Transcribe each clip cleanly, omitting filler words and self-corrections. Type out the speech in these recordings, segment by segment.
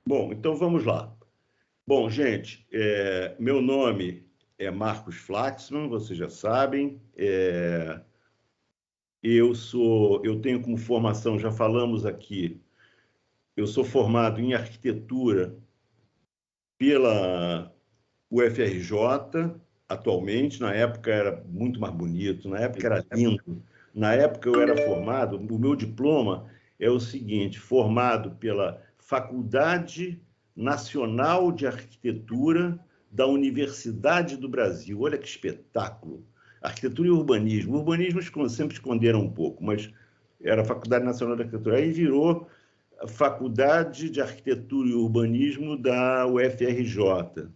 Bom, então vamos lá. Bom, gente, meu nome é Marcos Flaxman, vocês já sabem. Eu tenho como formação, já falamos aqui, eu sou formado em arquitetura pela UFRJ, atualmente. Na época era muito mais bonito, na época era lindo. Na época eu era formado, o meu diploma é o seguinte: formado pela Faculdade Nacional de Arquitetura da Universidade do Brasil. Olha que espetáculo! Arquitetura e urbanismo. Urbanismo sempre esconderam um pouco, mas era a Faculdade Nacional de Arquitetura. Aí virou a Faculdade de Arquitetura e Urbanismo da UFRJ.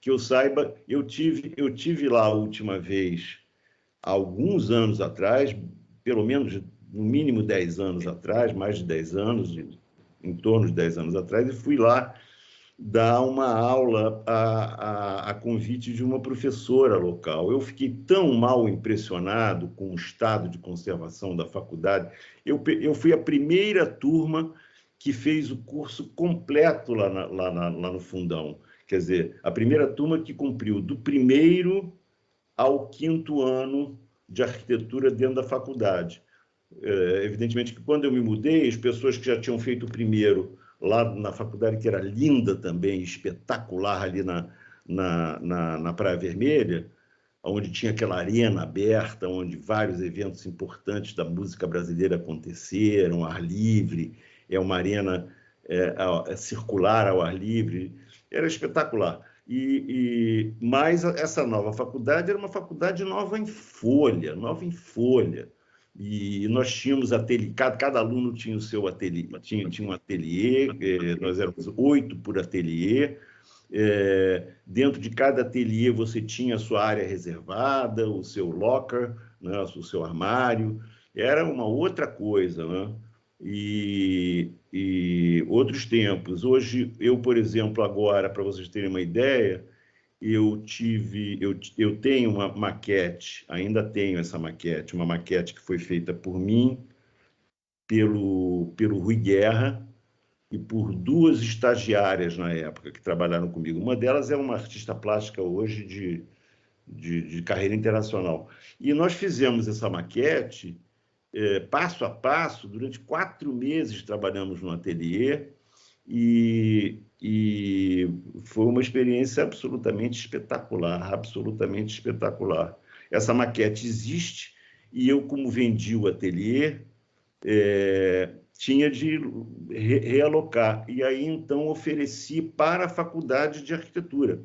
Que eu saiba, eu tive lá a última vez, há alguns anos atrás, pelo menos, no mínimo 10 anos atrás, mais de 10 anos, em torno de 10 anos atrás, e fui lá dar uma aula a convite de uma professora local. Eu fiquei tão mal impressionado com o estado de conservação da faculdade. Eu fui a primeira turma que fez o curso completo lá no Fundão. Quer dizer, a primeira turma que cumpriu do primeiro ao quinto ano de arquitetura dentro da faculdade. Evidentemente que quando eu me mudei, as pessoas que já tinham feito o primeiro lá na faculdade, que era linda também, espetacular, ali na Praia Vermelha, onde tinha aquela arena aberta, onde vários eventos importantes da música brasileira aconteceram, ar livre, é uma arena circular ao ar livre, era espetacular. Mas essa nova faculdade era uma faculdade nova em folha, nova em folha. E nós tínhamos ateliê, cada aluno tinha o seu ateliê, tinha um ateliê, nós éramos 8 por ateliê. Dentro de cada ateliê você tinha a sua área reservada, o seu locker, né, o seu armário. Era uma outra coisa, né? E outros tempos. Hoje, eu, por exemplo, agora, para vocês terem uma ideia, eu tenho uma maquete, ainda tenho essa maquete, uma maquete que foi feita por mim, pelo Rui Guerra e por 2 estagiárias na época que trabalharam comigo. Uma delas é uma artista plástica hoje de carreira internacional. E nós fizemos essa maquete passo a passo, durante 4 meses trabalhamos no ateliê, e foi uma experiência absolutamente espetacular, absolutamente espetacular. Essa maquete existe, e eu, como vendi o ateliê, tinha de realocar. E aí, então, ofereci para a Faculdade de Arquitetura,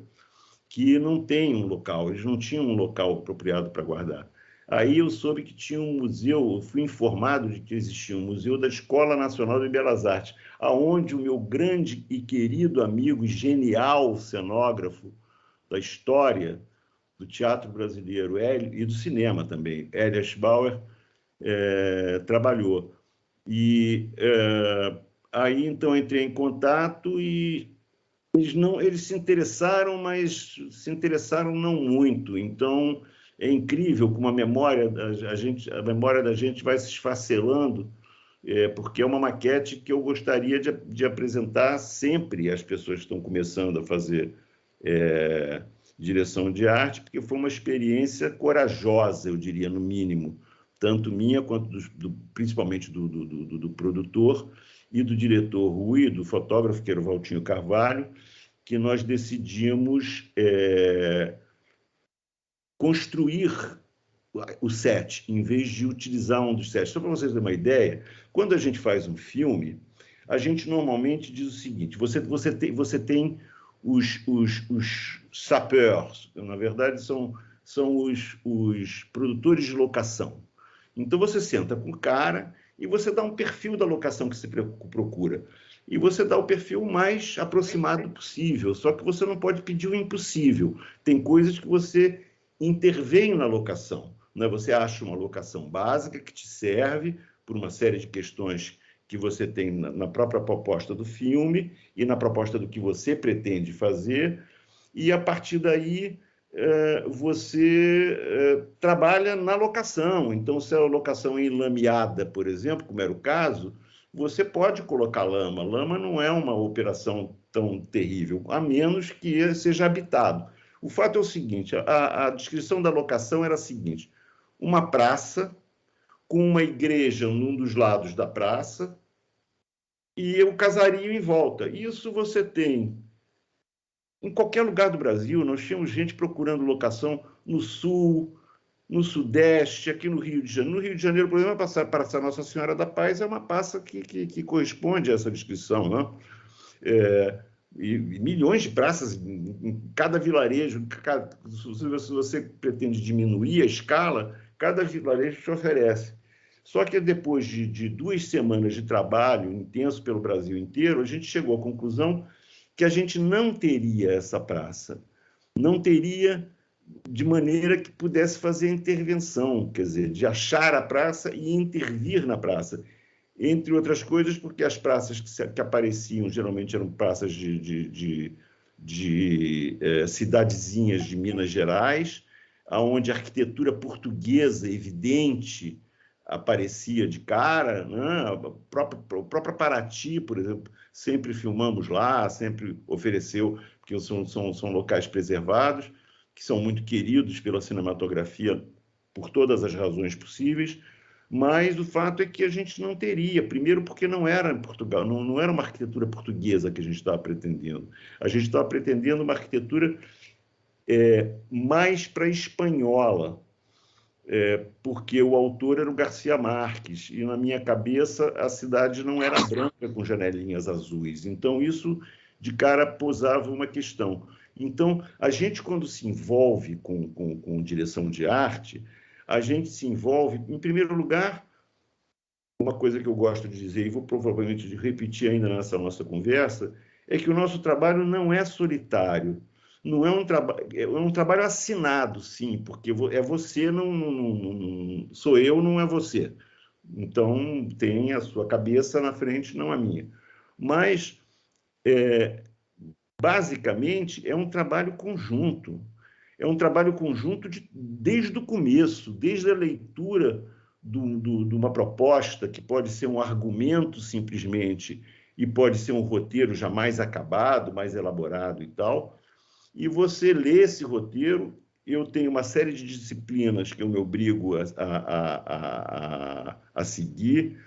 que não tem um local, eles não tinham um local apropriado para guardar. Aí eu soube que tinha um museu, eu fui informado de que existia um museu da Escola Nacional de Belas Artes, aonde o meu grande e querido amigo, genial cenógrafo da história do teatro brasileiro e do cinema também, Hélio Eschbauer, trabalhou. Aí, então, entrei em contato e eles se interessaram, mas se interessaram não muito. Então, é incrível como a memória da gente vai se esfacelando, porque é uma maquete que eu gostaria de apresentar sempre às pessoas que estão começando a fazer direção de arte, porque foi uma experiência corajosa, eu diria, no mínimo, tanto minha quanto principalmente do produtor e do diretor Rui, do fotógrafo, que era o Valtinho Carvalho, que nós decidimos construir o set, em vez de utilizar um dos sets. Só para vocês terem uma ideia, quando a gente faz um filme, a gente normalmente diz o seguinte: você tem os sapeurs, na verdade são os produtores de locação. Então você senta com o cara e você dá um perfil da locação que você procura. E você dá o perfil mais aproximado possível, só que você não pode pedir o impossível. Tem coisas que você intervém na locação, né? Você acha uma locação básica que te serve por uma série de questões que você tem na própria proposta do filme e na proposta do que você pretende fazer, e a partir daí você trabalha na locação. Então, se a locação é enlameada, por exemplo, como era o caso, você pode colocar lama. Lama não é uma operação tão terrível, a menos que seja habitado. O fato é o seguinte, a descrição da locação era a seguinte, uma praça com uma igreja num dos lados da praça e o casario em volta. Isso você tem em qualquer lugar do Brasil. Nós tínhamos gente procurando locação no sul, no Sudeste, aqui no Rio de Janeiro. No Rio de Janeiro, por exemplo, a Praça Nossa Senhora da Paz é uma praça que corresponde a essa descrição, né? E milhões de praças em cada vilarejo. Se você pretende diminuir a escala, cada vilarejo te oferece. Só que depois de 2 semanas de trabalho intenso pelo Brasil inteiro, a gente chegou à conclusão que a gente não teria essa praça, não teria de maneira que pudesse fazer a intervenção, quer dizer, de achar a praça e intervir na praça. Entre outras coisas, porque as praças que apareciam geralmente eram praças de cidadezinhas de Minas Gerais, onde a arquitetura portuguesa evidente aparecia de cara, né? O próprio Paraty, por exemplo, sempre filmamos lá, sempre ofereceu, porque são locais preservados, que são muito queridos pela cinematografia por todas as razões possíveis, mas o fato é que a gente não teria, primeiro porque não era em Portugal, não era uma arquitetura portuguesa que a gente estava pretendendo. A gente estava pretendendo uma arquitetura mais para espanhola, porque o autor era o Garcia Marques, e na minha cabeça a cidade não era branca com janelinhas azuis. Então isso de cara posava uma questão. Então a gente, quando se envolve com direção de arte, a gente se envolve, em primeiro lugar, uma coisa que eu gosto de dizer, e vou provavelmente repetir ainda nessa nossa conversa, é que o nosso trabalho não é solitário, não é um trabalho assinado, sim, porque é você, não sou eu, não é você. Então, tem a sua cabeça na frente, não a minha. Mas, basicamente, é um trabalho conjunto. É um trabalho conjunto desde o começo, desde a leitura de uma proposta, que pode ser um argumento simplesmente, e pode ser um roteiro já mais acabado, mais elaborado e tal. E você lê esse roteiro. Eu tenho uma série de disciplinas que eu me obrigo a seguir,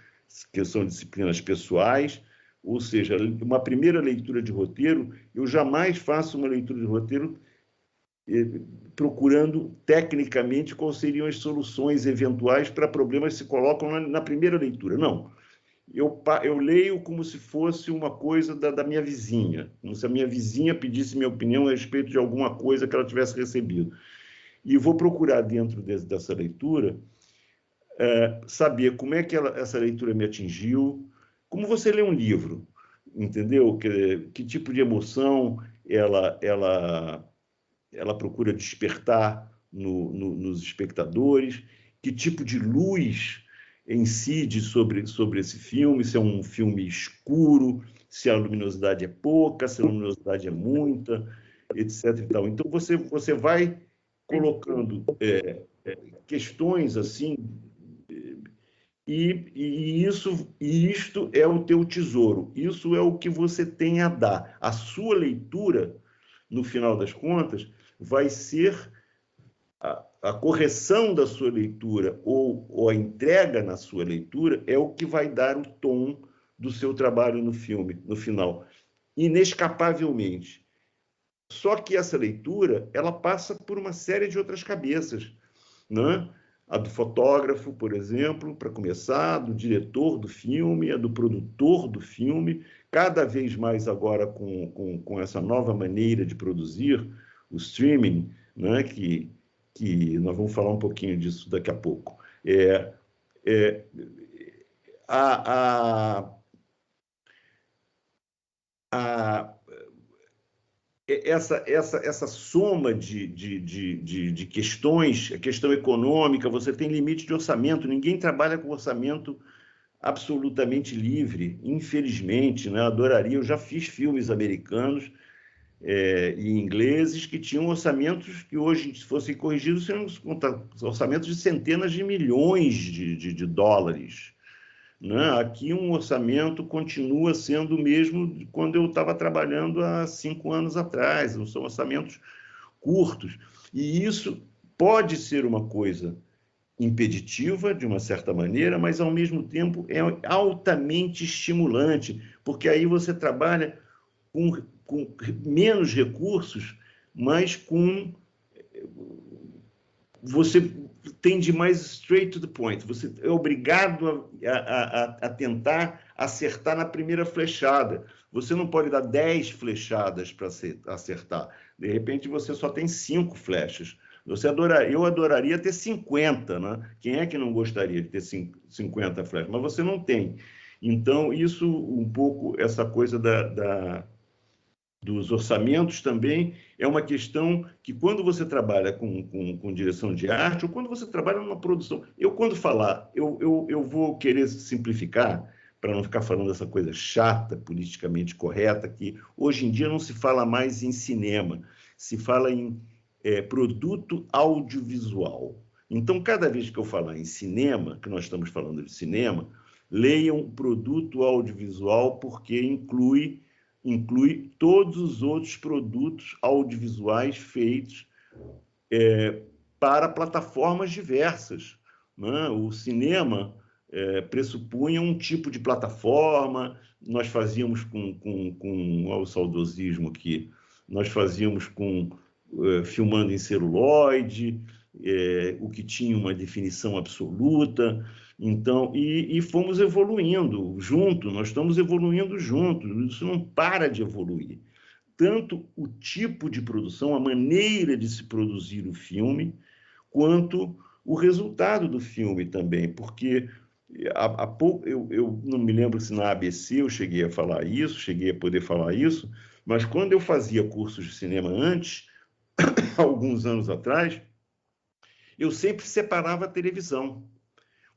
que são disciplinas pessoais, ou seja, uma primeira leitura de roteiro, eu jamais faço uma leitura de roteiro procurando tecnicamente quais seriam as soluções eventuais para problemas que se colocam na primeira leitura. Não. Eu leio como se fosse uma coisa da minha vizinha, como se a minha vizinha pedisse minha opinião a respeito de alguma coisa que ela tivesse recebido. E vou procurar, dentro dessa leitura, saber como é que essa leitura me atingiu, como você lê um livro, entendeu? Que tipo de emoção ela procura despertar nos espectadores, que tipo de luz incide sobre esse filme, se é um filme escuro, se a luminosidade é pouca, se a luminosidade é muita, etc. E tal. Então, você vai colocando questões assim, e isto é o teu tesouro, isso é o que você tem a dar. A sua leitura, no final das contas, vai ser a correção da sua leitura ou a entrega na sua leitura é o que vai dar o tom do seu trabalho no filme, no final, inescapavelmente. Só que essa leitura, ela passa por uma série de outras cabeças, né? A do fotógrafo, por exemplo, para começar, do diretor do filme, a do produtor do filme, cada vez mais agora com essa nova maneira de produzir, o streaming, né? que nós vamos falar um pouquinho disso daqui a pouco. Essa soma de questões, a questão econômica, você tem limite de orçamento, ninguém trabalha com orçamento absolutamente livre, infelizmente, né? Adoraria, eu já fiz filmes americanos e ingleses que tinham orçamentos que hoje, se fossem corrigidos, seriam orçamentos de centenas de milhões de dólares, né? Aqui um orçamento continua sendo o mesmo de quando eu estava trabalhando há 5 anos atrás, são orçamentos curtos. E isso pode ser uma coisa impeditiva, de uma certa maneira, mas, ao mesmo tempo, é altamente estimulante, porque aí você trabalha com menos recursos, mas com... Você tende mais straight to the point. Você é obrigado a tentar acertar na primeira flechada. Você não pode dar 10 flechadas para acertar. De repente, você só tem 5 flechas. Eu adoraria ter 50, né? Quem é que não gostaria de ter 50 flechas? Mas você não tem. Então, isso um pouco, essa coisa dos orçamentos também é uma questão que, quando você trabalha com direção de arte, ou quando você trabalha numa produção... Quando falar, eu vou querer simplificar, para não ficar falando essa coisa chata, politicamente correta, que hoje em dia não se fala mais em cinema, se fala em produto audiovisual. Então, cada vez que eu falar em cinema, que nós estamos falando de cinema, leiam produto audiovisual, porque inclui todos os outros produtos audiovisuais feitos para plataformas diversas, né? O cinema pressupunha um tipo de plataforma. Nós fazíamos olha o saudosismo aqui, nós fazíamos filmando em celuloide, o que tinha uma definição absoluta. Então, e fomos evoluindo junto, nós estamos evoluindo juntos, isso não para de evoluir. Tanto o tipo de produção, a maneira de se produzir o filme, quanto o resultado do filme também, porque há pouco, eu não me lembro se na ABC eu cheguei a falar isso, cheguei a poder falar isso, mas quando eu fazia cursos de cinema antes, alguns anos atrás, eu sempre separava a televisão.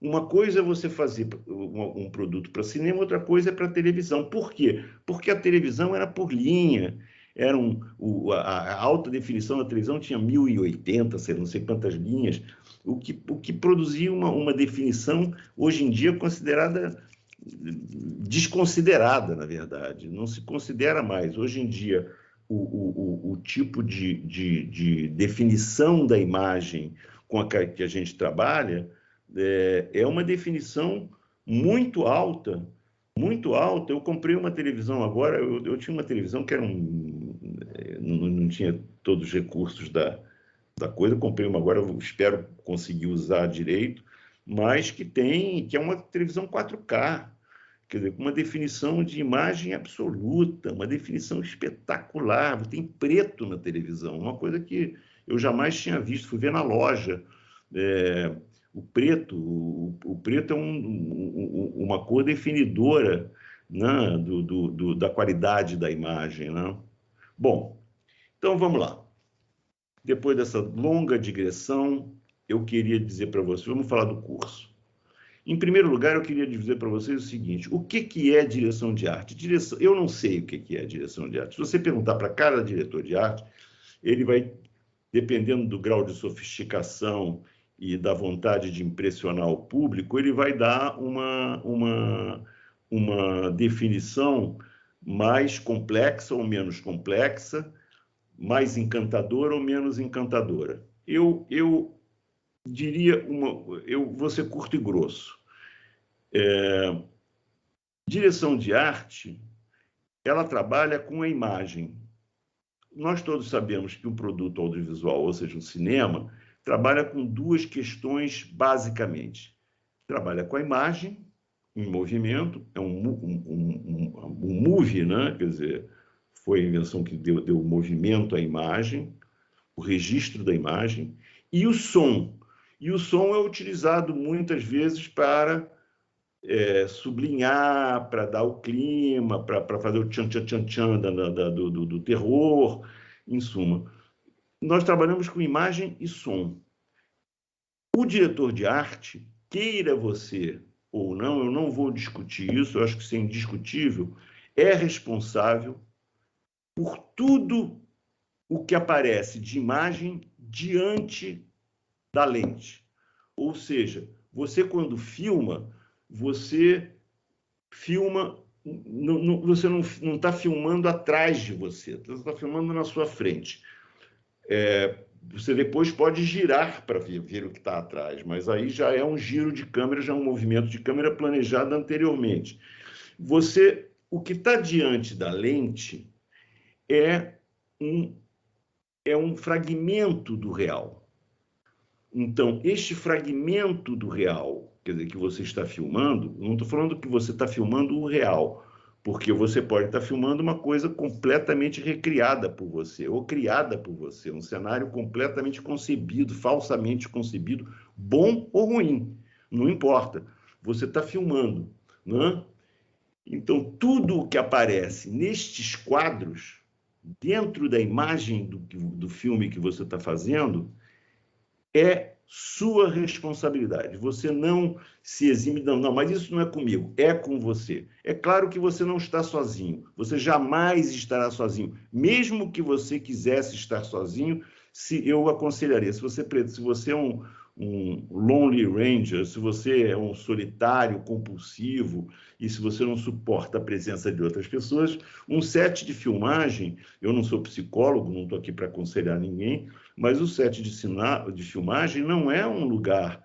Uma coisa é você fazer um produto para cinema, outra coisa é para televisão. Por quê? Porque a televisão era por linha, a alta definição da televisão tinha 1080, não sei quantas linhas, o que produzia uma definição, hoje em dia, considerada desconsiderada, na verdade. Não se considera mais. Hoje em dia, o tipo de definição da imagem com a que a gente trabalha é uma definição muito alta, muito alta. Eu comprei uma televisão agora, eu tinha uma televisão que não tinha todos os recursos da coisa, eu comprei uma agora, eu espero conseguir usar direito, mas que é uma televisão 4K, quer dizer, com uma definição de imagem absoluta, uma definição espetacular, tem preto na televisão, uma coisa que eu jamais tinha visto, fui ver na loja. O preto é uma cor definidora, né, da qualidade da imagem, né? Bom, então vamos lá. Depois dessa longa digressão, eu queria dizer para vocês, vamos falar do curso. Em primeiro lugar, eu queria dizer para vocês o seguinte: o que é direção de arte? Eu não sei o que é direção de arte. Se você perguntar para cada diretor de arte, ele vai, dependendo do grau de sofisticação e da vontade de impressionar o público, ele vai dar uma definição mais complexa ou menos complexa, mais encantadora ou menos encantadora. Eu diria eu vou ser curto e grosso. Direção de arte, ela trabalha com a imagem. Nós todos sabemos que um produto audiovisual, ou seja, um cinema, trabalha com duas questões, basicamente. Trabalha com a imagem, em movimento, é um movie, né? Quer dizer, foi a invenção que deu movimento à imagem, o registro da imagem, e o som. E o som é utilizado muitas vezes para sublinhar, para dar o clima, para fazer o tchan-tchan-tchan-tchan do terror, em suma. Nós trabalhamos com imagem e som. O diretor de arte, queira você ou não, eu não vou discutir isso, eu acho que isso é indiscutível, é responsável por tudo o que aparece de imagem diante da lente. Ou seja, você, quando filma, você filma, você não está filmando atrás de você, você está filmando na sua frente. Você depois pode girar para ver o que está atrás, mas aí já é um giro de câmera, já é um movimento de câmera planejado anteriormente. O que está diante da lente é um fragmento do real. Então, este fragmento do real, quer dizer, que você está filmando, não estou falando que você está filmando o real, porque você pode estar filmando uma coisa completamente recriada por você, ou criada por você, um cenário completamente concebido, falsamente concebido, bom ou ruim, não importa. Você está filmando, né? Então, tudo o que aparece nestes quadros, dentro da imagem do filme que você está fazendo, é sua responsabilidade. Você não se exime, não, mas isso não é comigo, é com você. É claro que você não está sozinho, você jamais estará sozinho. Mesmo que você quisesse estar sozinho, eu aconselharia, se você é um lonely ranger, se você é um solitário compulsivo e se você não suporta a presença de outras pessoas, um set de filmagem, eu não sou psicólogo, não estou aqui para aconselhar ninguém, mas o set de filmagem não é um lugar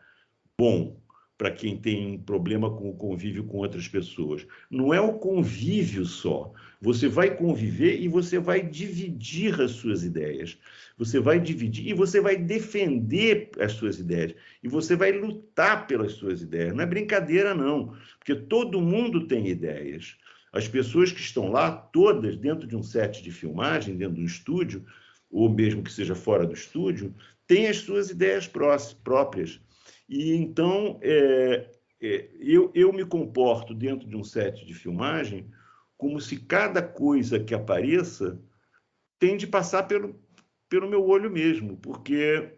bom para quem tem problema com o convívio com outras pessoas. Não é o convívio só. Você vai conviver e você vai dividir as suas ideias. Você vai dividir e você vai defender as suas ideias. E você vai lutar pelas suas ideias. Não é brincadeira, não. Porque todo mundo tem ideias. As pessoas que estão lá, todas dentro de um set de filmagem, dentro de um estúdio, ou mesmo que seja fora do estúdio, têm as suas ideias próprias. E então, eu me comporto dentro de um set de filmagem como se cada coisa que apareça tem de passar pelo meu olho mesmo, porque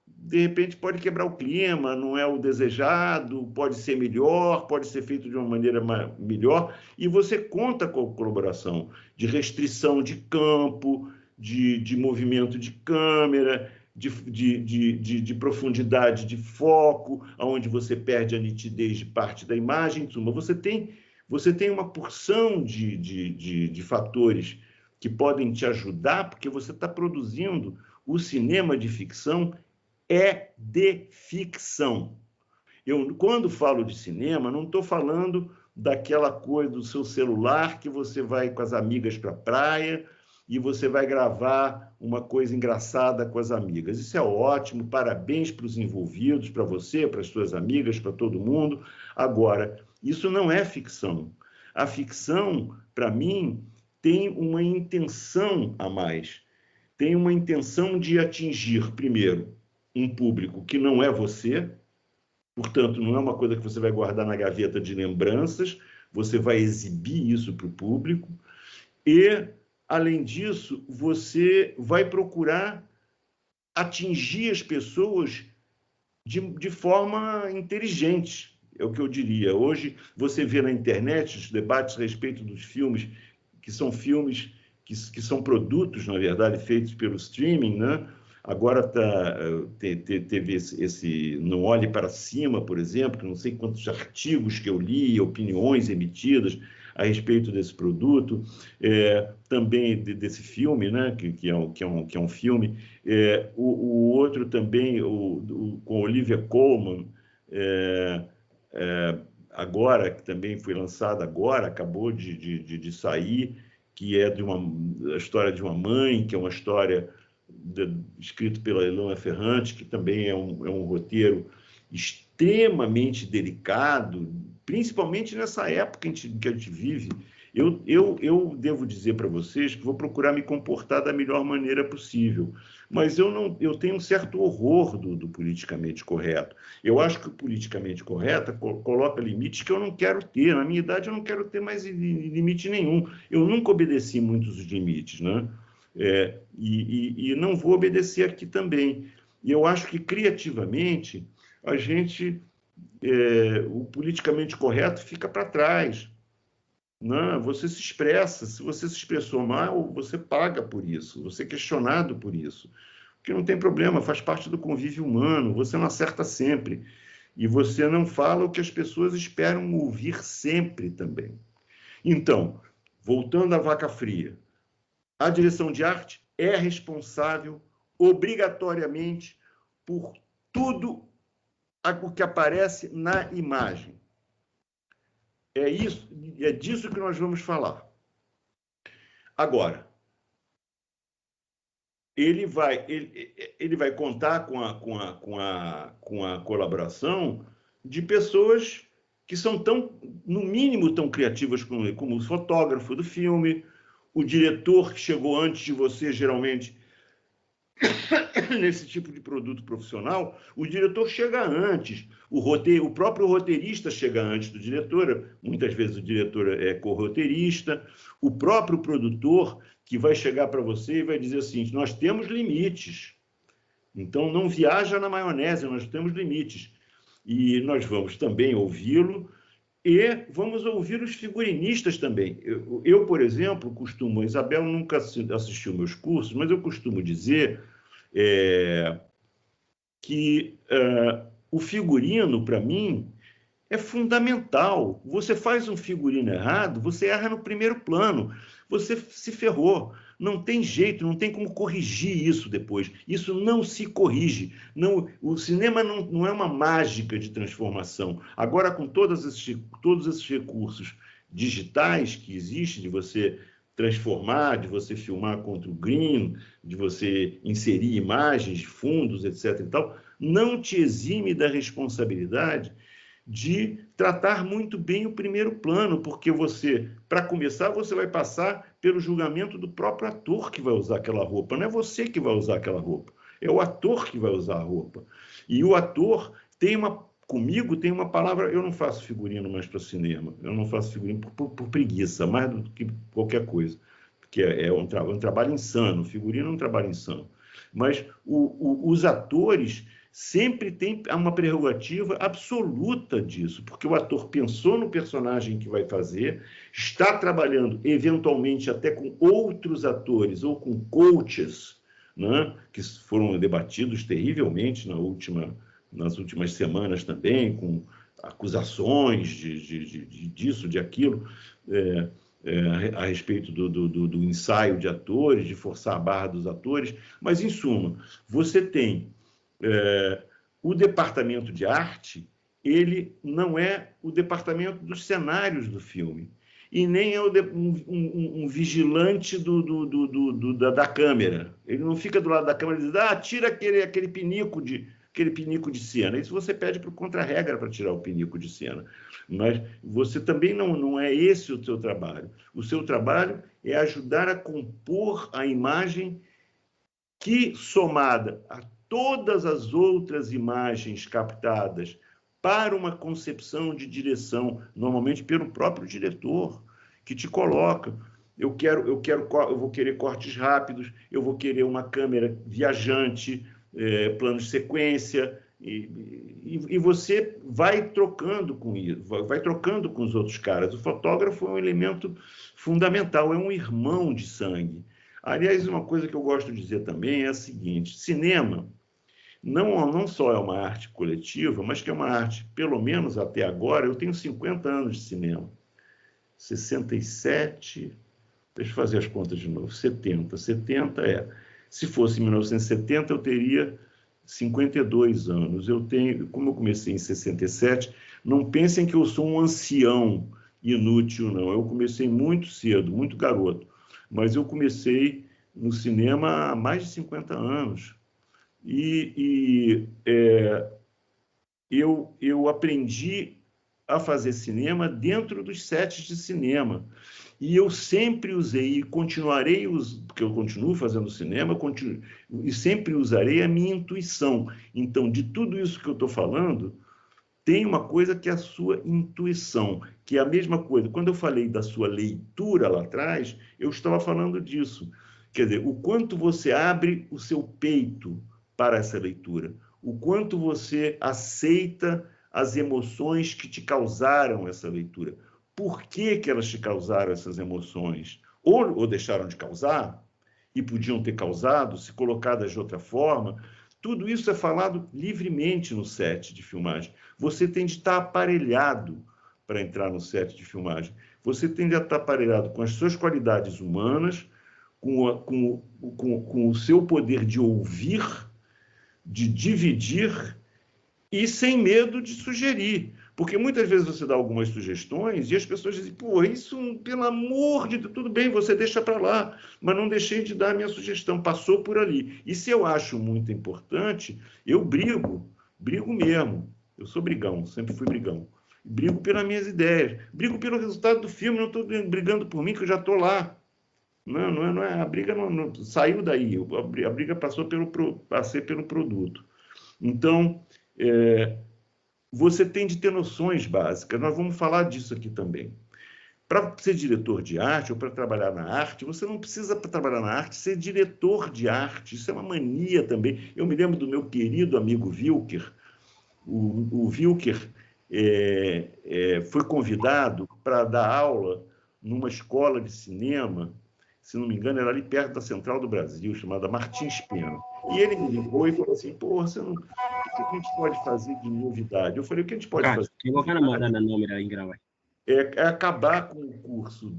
de repente pode quebrar o clima, não é o desejado, pode ser melhor, pode ser feito de uma maneira melhor, e você conta com a colaboração de restrição de campo, de movimento de câmera, de profundidade de foco, onde você perde a nitidez de parte da imagem, em suma, você tem uma porção de fatores que podem te ajudar, porque você está produzindo o cinema de ficção é de ficção. Quando falo de cinema, não estou falando daquela coisa do seu celular que você vai com as amigas para a praia e você vai gravar uma coisa engraçada com as amigas. Isso é ótimo, parabéns para os envolvidos, para você, para as suas amigas, para todo mundo. Agora, isso não é ficção. A ficção, para mim, tem uma intenção a mais. Tem uma intenção de atingir, primeiro, um público que não é você, portanto, não é uma coisa que você vai guardar na gaveta de lembranças, você vai exibir isso para o público e, além disso, você vai procurar atingir as pessoas de forma inteligente, é o que eu diria. Hoje, você vê na internet os debates a respeito dos filmes, que são filmes que são produtos, na verdade, feitos pelo streaming, né? Agora teve esse Não Olhe Para Cima, por exemplo, que não sei quantos artigos que eu li, opiniões emitidas a respeito desse produto, também desse filme, né, que é um filme. O outro também, com Olivia Colman, agora, que também foi lançado agora, acabou de sair, que é a história de uma mãe, que é uma história escrito pela Elana Ferrante, que também é um roteiro extremamente delicado, principalmente nessa época que a gente vive. Eu devo dizer para vocês que vou procurar me comportar da melhor maneira possível, mas eu tenho um certo horror do politicamente correto. Eu acho que o politicamente correto coloca limites que eu não quero ter. Na minha idade, eu não quero ter mais limite nenhum. Eu nunca obedeci muitos limites, né? E não vou obedecer aqui também. E eu acho que, criativamente, o politicamente correto fica para trás. Não, você se expressa. Se você se expressou mal, você paga por isso, você é questionado por isso. Porque não tem problema, faz parte do convívio humano, você não acerta sempre. E você não fala o que as pessoas esperam ouvir sempre também. Então, voltando à vaca fria, a direção de arte é responsável obrigatoriamente por tudo o que aparece na imagem. É isso, é disso que nós vamos falar. Agora, ele vai contar com a colaboração de pessoas que são no mínimo, tão criativas como o fotógrafo do filme, o diretor que chegou antes de você, geralmente, nesse tipo de produto profissional, o diretor chega antes, o próprio roteirista chega antes do diretor, muitas vezes o diretor é co-roteirista, o próprio produtor que vai chegar para você e vai dizer assim, nós temos limites, então não viaja na maionese, nós temos limites. E nós vamos também ouvi-lo e vamos ouvir os figurinistas também. Eu, por exemplo, costumo, a Isabel nunca assistiu meus cursos, mas eu costumo dizer que o figurino, para mim, é fundamental. Você faz um figurino errado, você erra no primeiro plano, você se ferrou. Não tem jeito, não tem como corrigir isso depois. Isso não se corrige. Não, o cinema não é uma mágica de transformação. Agora, com todos esses recursos digitais que existem, de você transformar, de você filmar contra o green, de você inserir imagens, fundos, etc. e tal, não te exime da responsabilidade de tratar muito bem o primeiro plano, porque você, para começar, você vai passar pelo julgamento do próprio ator que vai usar aquela roupa. Não é você que vai usar aquela roupa, é o ator que vai usar a roupa. E o ator comigo tem uma palavra, eu não faço figurino mais para cinema, eu não faço figurino por preguiça, mais do que qualquer coisa, porque é um trabalho insano, figurino é um trabalho insano. Mas os atores sempre tem uma prerrogativa absoluta disso, porque o ator pensou no personagem que vai fazer, está trabalhando eventualmente até com outros atores ou com coaches, né, que foram debatidos terrivelmente nas últimas semanas também, com acusações disso, de aquilo, a respeito do ensaio de atores, de forçar a barra dos atores, mas, em suma, você tem o departamento de arte, ele não é o departamento dos cenários do filme, e nem é um vigilante da câmera. Ele não fica do lado da câmera e diz, tira aquele pinico de cena. Isso você pede para o contra-regra para tirar o pinico de cena. Mas você também não é esse o seu trabalho. O seu trabalho é ajudar a compor a imagem que, somada a todas as outras imagens captadas para uma concepção de direção, normalmente pelo próprio diretor, que te coloca. Eu vou querer cortes rápidos, eu vou querer uma câmera viajante, plano de sequência, e você vai trocando com isso, vai trocando com os outros caras. O fotógrafo é um elemento fundamental, é um irmão de sangue. Aliás, uma coisa que eu gosto de dizer também é a seguinte: cinema não só é uma arte coletiva, mas que é uma arte, pelo menos até agora, eu tenho 50 anos de cinema, 67, deixa eu fazer as contas de novo, 70 se fosse em 1970, eu teria 52 anos. Como eu comecei em 67, não pensem que eu sou um ancião inútil, não. Eu comecei muito cedo, muito garoto, mas eu comecei no cinema há mais de 50 anos. Eu aprendi a fazer cinema dentro dos sets de cinema. E eu sempre usei, e continuarei, porque eu continuo fazendo cinema, e sempre usarei a minha intuição. Então, de tudo isso que eu estou falando, tem uma coisa que é a sua intuição, que é a mesma coisa. Quando eu falei da sua leitura lá atrás, eu estava falando disso. Quer dizer, o quanto você abre o seu peito para essa leitura, o quanto você aceita as emoções que te causaram essa leitura. Por que elas te causaram essas emoções? Ou deixaram de causar, e podiam ter causado, se colocadas de outra forma, Tudo isso é falado livremente no set de filmagem. Você tem de estar aparelhado para entrar no set de filmagem. Você tem de estar aparelhado com as suas qualidades humanas, com o seu poder de ouvir, de dividir e sem medo de sugerir. Porque muitas vezes você dá algumas sugestões e as pessoas dizem, pô, isso, pelo amor de Deus, tudo bem, você deixa para lá, mas não deixei de dar a minha sugestão, passou por ali. E se eu acho muito importante, eu brigo mesmo. Eu sou brigão, sempre fui brigão. Brigo pelas minhas ideias, brigo pelo resultado do filme, não estou brigando por mim, que eu já estou lá. Não é, a briga não saiu daí, a briga passou a ser pelo produto. Então, você tem de ter noções básicas. Nós vamos falar disso aqui também. Para ser diretor de arte ou para trabalhar na arte, você não precisa, para trabalhar na arte, ser diretor de arte. Isso é uma mania também. Eu me lembro do meu querido amigo Wilker. O Wilker foi convidado para dar aula numa escola de cinema, se não me engano, era ali perto da Central do Brasil, chamada Martins Pena. E ele me ligou e falou assim, pô, o que a gente pode fazer de novidade? Eu falei, o que a gente pode fazer de novidade é acabar com o curso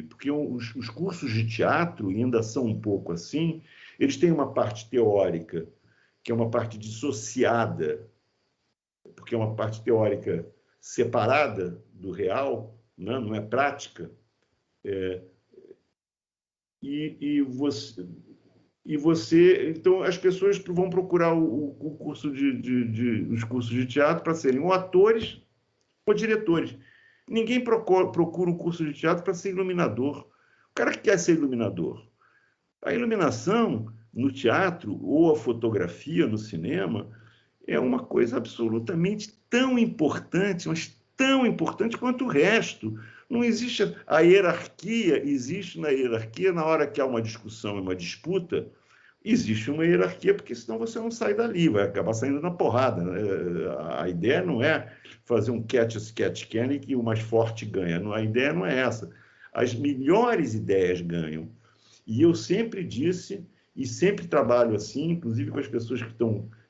porque os cursos de teatro ainda são um pouco assim, eles têm uma parte teórica, que é uma parte dissociada, porque é uma parte teórica separada do real, né? Não é prática, então as pessoas vão procurar o curso os cursos de teatro para serem ou atores ou diretores. Ninguém procura um curso de teatro para ser iluminador. O cara que quer ser iluminador. A iluminação no teatro ou a fotografia no cinema é uma coisa absolutamente tão importante, mas tão importante quanto o resto. Não existe a hierarquia, existe na hierarquia, na hora que há uma discussão e uma disputa, existe uma hierarquia, porque senão você não sai dali, vai acabar saindo na porrada. A ideia não é fazer um catch-as-catch-can que o mais forte ganha. A ideia não é essa. As melhores ideias ganham. E eu sempre disse, e sempre trabalho assim, inclusive com as pessoas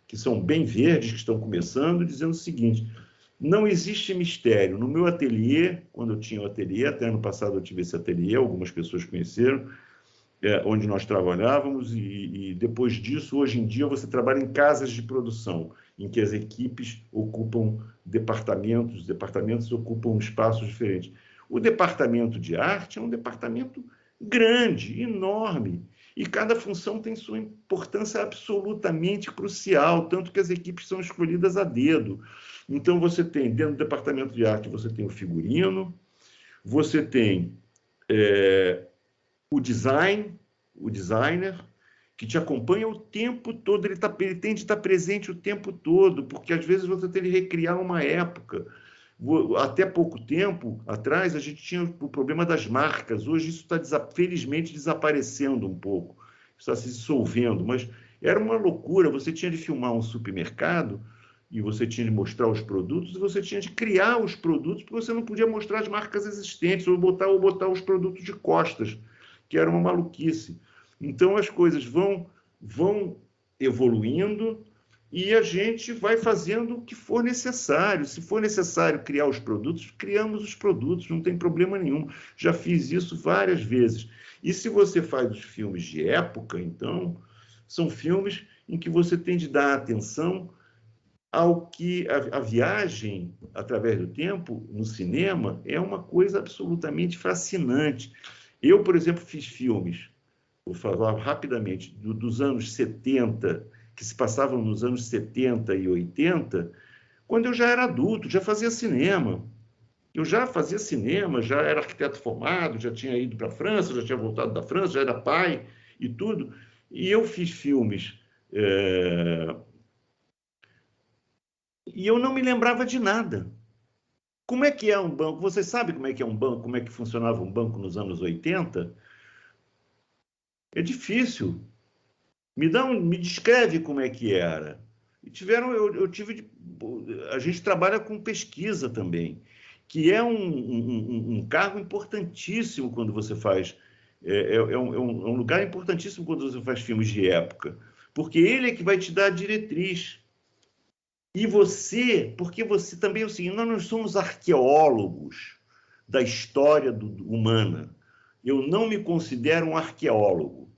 que são bem verdes, que estão começando, dizendo o seguinte, não existe mistério. No meu ateliê, quando eu tinha o ateliê, até ano passado eu tive esse ateliê, algumas pessoas conheceram, onde nós trabalhávamos, e depois disso, hoje em dia, você trabalha em casas de produção, em que as equipes ocupam departamentos, os departamentos ocupam espaços diferentes. O departamento de arte é um departamento grande, enorme, e cada função tem sua importância absolutamente crucial, tanto que as equipes são escolhidas a dedo. Então, você tem, dentro do departamento de arte, você tem o figurino, você tem o designer, que te acompanha o tempo todo, ele tem de estar presente o tempo todo, porque às vezes você tem de recriar uma época. Até pouco tempo atrás, a gente tinha o problema das marcas, hoje isso está, felizmente, desaparecendo um pouco, está se dissolvendo, mas era uma loucura, você tinha de filmar um supermercado, e você tinha de mostrar os produtos, e você tinha de criar os produtos, porque você não podia mostrar as marcas existentes, ou botar os produtos de costas, que era uma maluquice. Então, as coisas vão evoluindo e a gente vai fazendo o que for necessário. Se for necessário criar os produtos, criamos os produtos, não tem problema nenhum. Já fiz isso várias vezes. E se você faz os filmes de época, então, são filmes em que você tem de dar atenção ao que a viagem através do tempo no cinema é uma coisa absolutamente fascinante. Eu, por exemplo, fiz filmes, vou falar rapidamente, dos anos 70, que se passavam nos anos 70 e 80, quando eu já era adulto, já fazia cinema. Eu já fazia cinema, já era arquiteto formado, já tinha ido para a França, já tinha voltado da França, já era pai e tudo. E eu fiz filmes... E eu não me lembrava de nada. Como é que é um banco? Você sabe como é que é um banco? Como é que funcionava um banco nos anos 80? É difícil. Me descreve como é que era. E a gente trabalha com pesquisa também, que é um cargo importantíssimo quando você faz, é um lugar importantíssimo quando você faz filmes de época, porque ele é que vai te dar a diretriz. E você, porque você também é o seguinte, nós não somos arqueólogos da história humana. Eu não me considero um arqueólogo.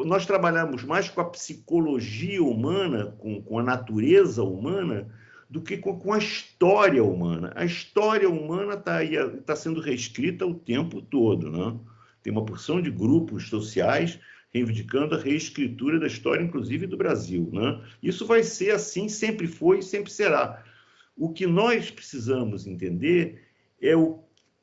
Nós trabalhamos mais com a psicologia humana, com a natureza humana, do que com a história humana. A história humana está sendo reescrita o tempo todo, né? Tem uma porção de grupos sociais reivindicando a reescritura da história, inclusive do Brasil, né? Isso vai ser assim, sempre foi e sempre será. O que nós precisamos entender é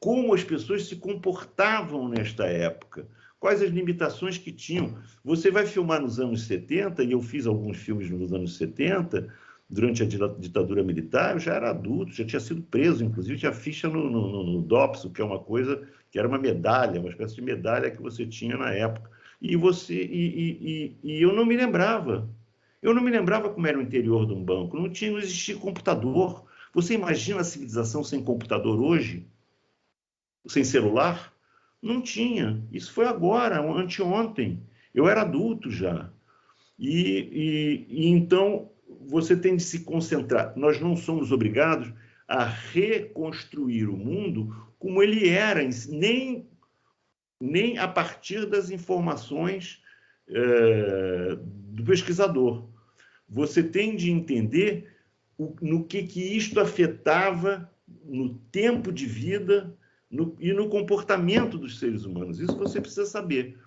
como as pessoas se comportavam nesta época, quais as limitações que tinham. Você vai filmar nos anos 70, e eu fiz alguns filmes nos anos 70, durante a ditadura militar, eu já era adulto, já tinha sido preso, inclusive tinha ficha no DOPS, que é uma coisa, que era uma medalha, uma espécie de medalha que você tinha na época. E eu não me lembrava. Eu não me lembrava como era o interior de um banco. Não existia computador. Você imagina a civilização sem computador hoje? Sem celular? Não tinha. Isso foi agora, anteontem. Eu era adulto já. Então, você tem de se concentrar. Nós não somos obrigados a reconstruir o mundo como ele era, nem a partir das informações do pesquisador. Você tem de entender no que isto afetava no tempo de vida e no comportamento dos seres humanos. Isso você precisa saber.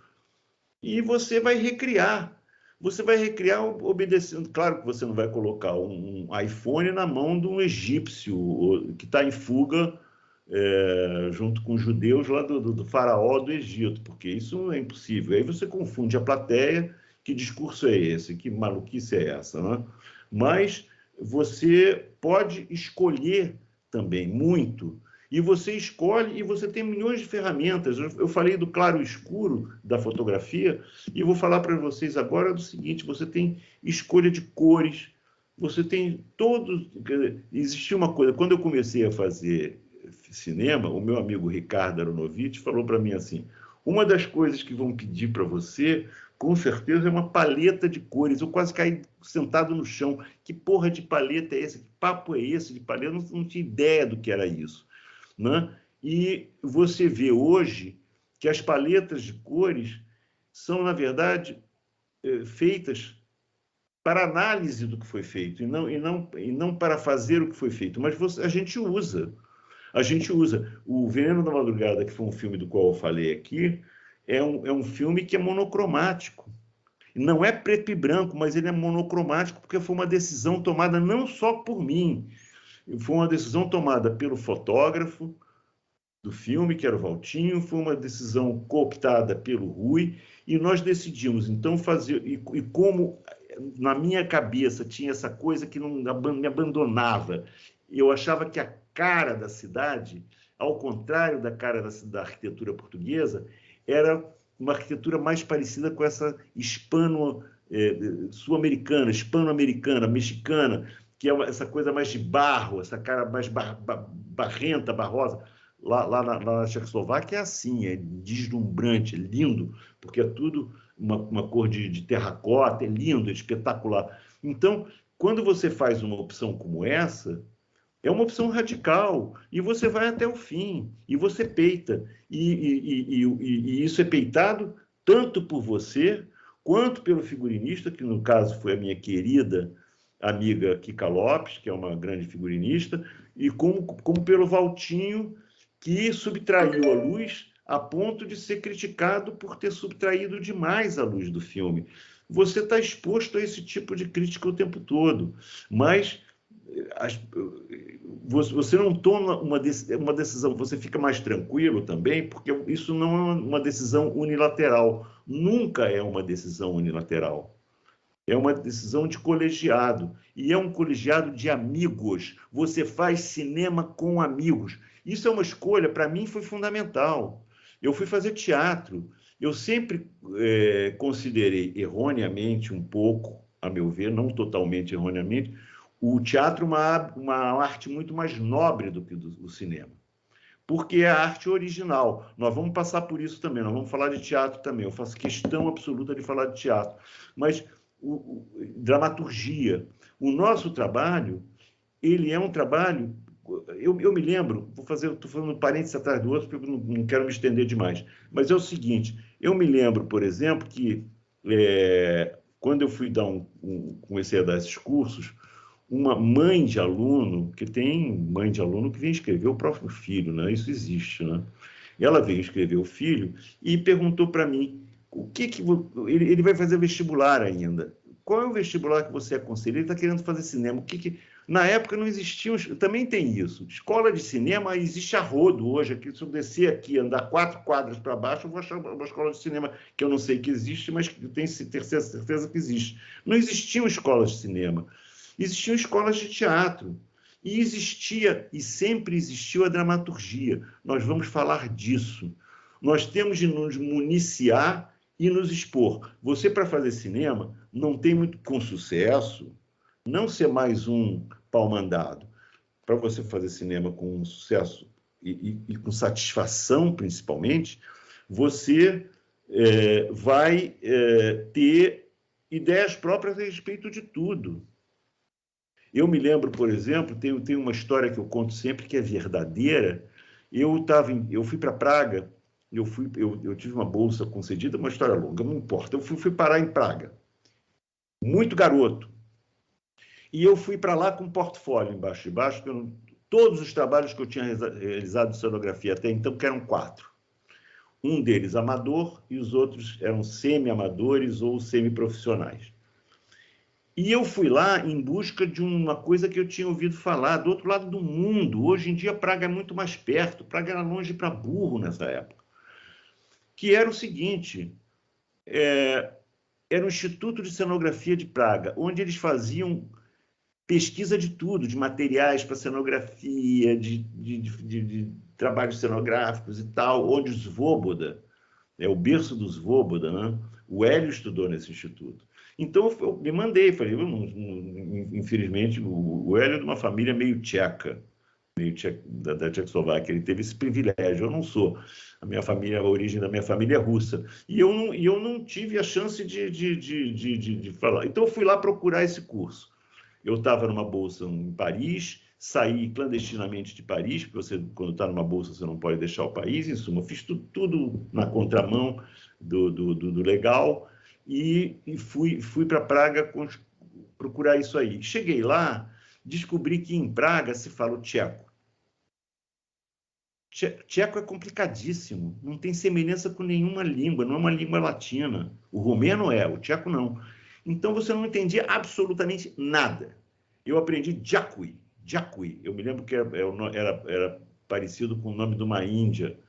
E você vai recriar. Você vai recriar obedecendo. Claro que você não vai colocar um iPhone na mão de um egípcio que está em fuga junto com os judeus lá do faraó do Egito, porque isso é impossível. Aí você confunde a plateia, que discurso é esse, que maluquice é essa, né? Mas você pode escolher também muito, e você escolhe, e você tem milhões de ferramentas. Eu falei do claro e escuro da fotografia, e eu vou falar para vocês agora do seguinte: você tem escolha de cores, você tem todos... Existia uma coisa, quando eu comecei a fazer cinema, o meu amigo Ricardo Aronovitch falou para mim assim: uma das coisas que vão pedir para você, com certeza, é uma paleta de cores. Eu quase caí sentado no chão. Que porra de paleta é essa? Que papo é esse de paleta? Eu não tinha ideia do que era isso, né? E você vê hoje que as paletas de cores são, na verdade, feitas para análise do que foi feito, e não para fazer o que foi feito. Mas a gente usa. A gente usa. O Veneno da Madrugada, que foi um filme do qual eu falei aqui, é um filme que é monocromático. Não é preto e branco, mas ele é monocromático porque foi uma decisão tomada não só por mim, foi uma decisão tomada pelo fotógrafo do filme, que era o Valtinho, foi uma decisão cooptada pelo Rui, e nós decidimos, então, fazer... E como na minha cabeça tinha essa coisa que não me abandonava, eu achava que a cara da cidade, ao contrário da cara da arquitetura portuguesa, era uma arquitetura mais parecida com essa sul-americana, hispano-americana, mexicana, que é essa coisa mais de barro, essa cara mais barrenta, barrosa. Lá na Tchecoslováquia é assim, é deslumbrante, é lindo, porque é tudo uma cor de terracota, é lindo, é espetacular. Então, quando você faz uma opção como essa, é uma opção radical, e você vai até o fim, e você peita. E isso é peitado tanto por você, quanto pelo figurinista, que no caso foi a minha querida amiga Kika Lopes, que é uma grande figurinista, e como pelo Valtinho, que subtraiu a luz a ponto de ser criticado por ter subtraído demais a luz do filme. Você está exposto a esse tipo de crítica o tempo todo, mas você não toma uma decisão, você fica mais tranquilo também, porque isso não é uma decisão unilateral. Nunca é uma decisão unilateral. É uma decisão de colegiado. E é um colegiado de amigos. Você faz cinema com amigos. Isso é uma escolha, para mim, foi fundamental. Eu fui fazer teatro. Eu sempre considerei erroneamente um pouco, a meu ver, não totalmente erroneamente, o teatro uma arte muito mais nobre do que o cinema. porque é a arte original. Nós vamos passar por isso também, nós vamos falar de teatro também. Eu faço questão absoluta de falar de teatro. Mas dramaturgia. O nosso trabalho, ele é um trabalho... Eu me lembro, estou falando um parênteses atrás do outro, porque eu não quero me estender demais, mas é o seguinte, eu me lembro, por exemplo, que quando eu fui comecei a dar esses cursos, uma mãe de aluno, que tem mãe de aluno que vem escrever o próprio filho, né? Isso existe, né? Ela veio escrever o filho e perguntou para mim, o que ele vai fazer vestibular ainda? Qual é o vestibular que você aconselha? Ele está querendo fazer cinema. Na época não existiam, também tem isso. Escola de cinema existe a rodo hoje. Aqui, se eu descer aqui, andar 4 quadras para baixo, eu vou achar uma escola de cinema que eu não sei que existe, mas que eu tenho certeza que existe. Não existiam escolas de cinema. Existiam escolas de teatro. E existia, e sempre existiu a dramaturgia. Nós vamos falar disso. Nós temos de nos municiar e nos expor. Você, para fazer cinema, não tem muito com sucesso, não ser mais um pau-mandado. Para você fazer cinema com sucesso e com satisfação, principalmente, você vai ter ideias próprias a respeito de tudo. Eu me lembro, por exemplo, tem uma história que eu conto sempre que é verdadeira. Eu fui para Praga, eu tive uma bolsa concedida, uma história longa, não importa. Eu fui parar em Praga, muito garoto. E eu fui para lá com um portfólio embaixo de baixo, todos os trabalhos que eu tinha realizado de cenografia até então, que eram 4. Um deles amador e os outros eram semi-amadores ou semi-profissionais. E eu fui lá em busca de uma coisa que eu tinha ouvido falar, do outro lado do mundo. Hoje em dia, Praga é muito mais perto. Praga era longe para burro nessa época. Que era o seguinte, era o Instituto de Cenografia de Praga, onde eles faziam pesquisa de tudo, de materiais para cenografia, de trabalhos cenográficos e tal, onde o Svoboda, o berço do Svoboda, né? O Hélio estudou nesse instituto. Então, eu me mandei, falei, infelizmente, o Hélio é de uma família meio tcheca, da Tchecoslováquia, ele teve esse privilégio, eu não sou. A origem da minha família é russa. E eu não tive a chance de falar. Então, eu fui lá procurar esse curso. Eu estava numa bolsa em Paris, saí clandestinamente de Paris, porque você, quando está numa bolsa, você não pode deixar o país. Em suma, fiz tudo na contramão do legal e fui para Praga procurar isso aí. Cheguei lá, descobri que em Praga se fala o tcheco. Tcheco é complicadíssimo, não tem semelhança com nenhuma língua, não é uma língua latina. O romeno o tcheco não. Então você não entendia absolutamente nada. Eu aprendi Jacqui. Eu me lembro que era parecido com o nome de uma índia,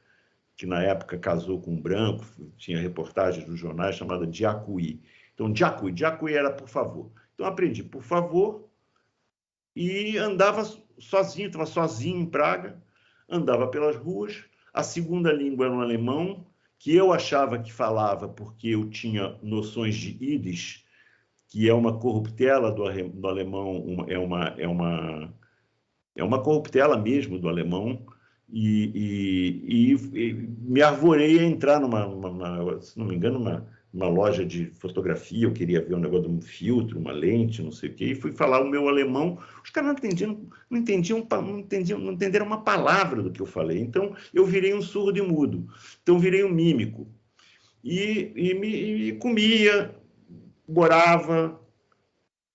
que na época casou com um branco, tinha reportagens nos jornais chamada Jacqui. Então, Jacqui era por favor. Então, aprendi por favor e andava sozinho, estava sozinho em Praga, andava pelas ruas. A segunda língua era um alemão, que eu achava que falava porque eu tinha noções de Yiddish, que é uma corruptela do alemão, é uma corruptela mesmo do alemão, e me arvorei a entrar se não me engano, numa loja de fotografia. Eu queria ver um negócio de um filtro, uma lente, não sei o quê, e fui falar o meu alemão. Os caras não entenderam uma palavra do que eu falei. Então, eu virei um surdo e mudo. Então, virei um mímico. E comia, morava,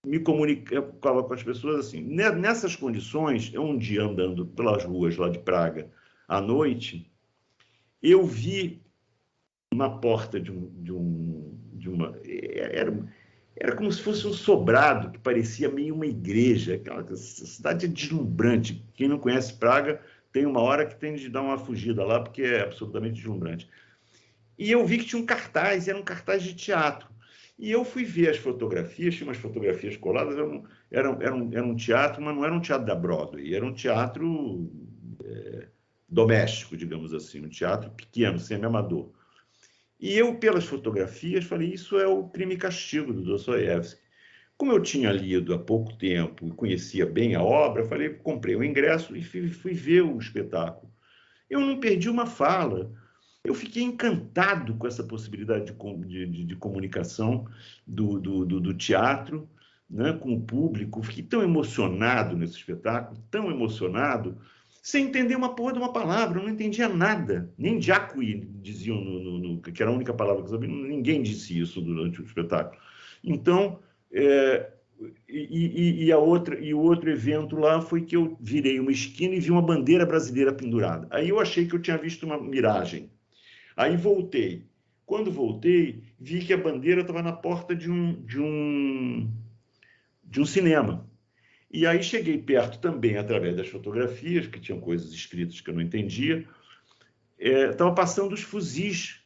me comunicava com as pessoas assim. Nessas condições, um dia andando pelas ruas lá de Praga, à noite, eu vi na porta de uma... Era como se fosse um sobrado, que parecia meio uma igreja. Aquela cidade é deslumbrante. Quem não conhece Praga, tem uma hora que tem de dar uma fugida lá, porque é absolutamente deslumbrante. E eu vi que tinha um cartaz, era um cartaz de teatro. E eu fui ver as fotografias, tinha umas fotografias coladas, era um teatro, mas não era um teatro da Broadway, era um teatro doméstico, digamos assim, um teatro pequeno, semi-amador. E eu, pelas fotografias, falei, isso é o Crime e Castigo, do Dostoiévski. Como eu tinha lido há pouco tempo e conhecia bem a obra, falei, comprei o ingresso e fui ver o espetáculo. Eu não perdi uma fala. Eu fiquei encantado com essa possibilidade de comunicação do teatro, né, com o público. Fiquei tão emocionado nesse espetáculo, tão emocionado, sem entender uma porra de uma palavra. Eu não entendia nada. Nem Jacui diziam, que era a única palavra que eu sabia. Ninguém disse isso durante o espetáculo. Então, e o outro evento lá foi que eu virei uma esquina e vi uma bandeira brasileira pendurada. Aí eu achei que eu tinha visto uma miragem. Aí voltei. Quando voltei, vi que a bandeira estava na porta de um cinema. E aí cheguei perto também, através das fotografias, que tinham coisas escritas que eu não entendia. Estava passando os fuzis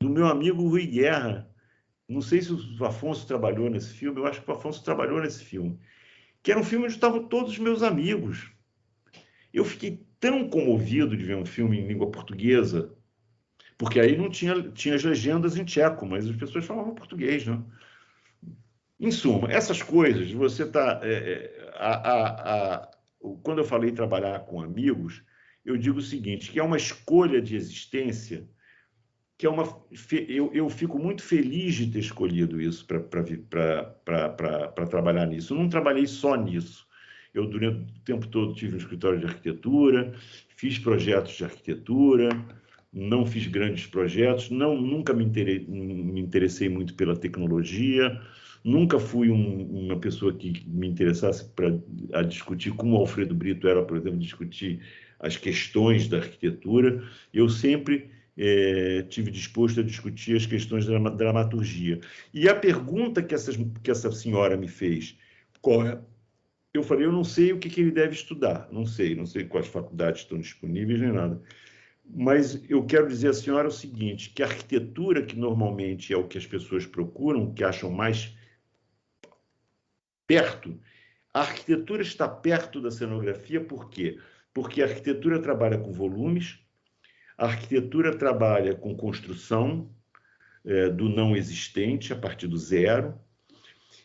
do meu amigo Rui Guerra. Não sei se o Afonso trabalhou nesse filme, eu acho que o Afonso trabalhou nesse filme. Que era um filme onde estavam todos os meus amigos. Eu fiquei tão comovido de ver um filme em língua portuguesa, porque aí não tinha as legendas em tcheco, mas as pessoas falavam português, né? Em suma, essas coisas, você está... quando eu falei trabalhar com amigos, eu digo o seguinte, que é uma escolha de existência, que é eu fico muito feliz de ter escolhido isso para trabalhar nisso. Eu não trabalhei só nisso. Eu, durante o tempo todo, tive um escritório de arquitetura, fiz projetos de arquitetura, não fiz grandes projetos, nunca me interessei muito pela tecnologia, nunca fui uma pessoa que me interessasse a discutir, como o Alfredo Brito era, por exemplo, discutir as questões da arquitetura. Eu sempre tive disposto a discutir as questões da dramaturgia. E a pergunta que essa senhora me fez, eu falei, eu não sei o que ele deve estudar, não sei quais faculdades estão disponíveis, nem nada. Mas eu quero dizer à senhora o seguinte, que a arquitetura, que normalmente é o que as pessoas procuram, que acham mais perto, a arquitetura está perto da cenografia, por quê? Porque a arquitetura trabalha com volumes, a arquitetura trabalha com construção do não existente, a partir do zero,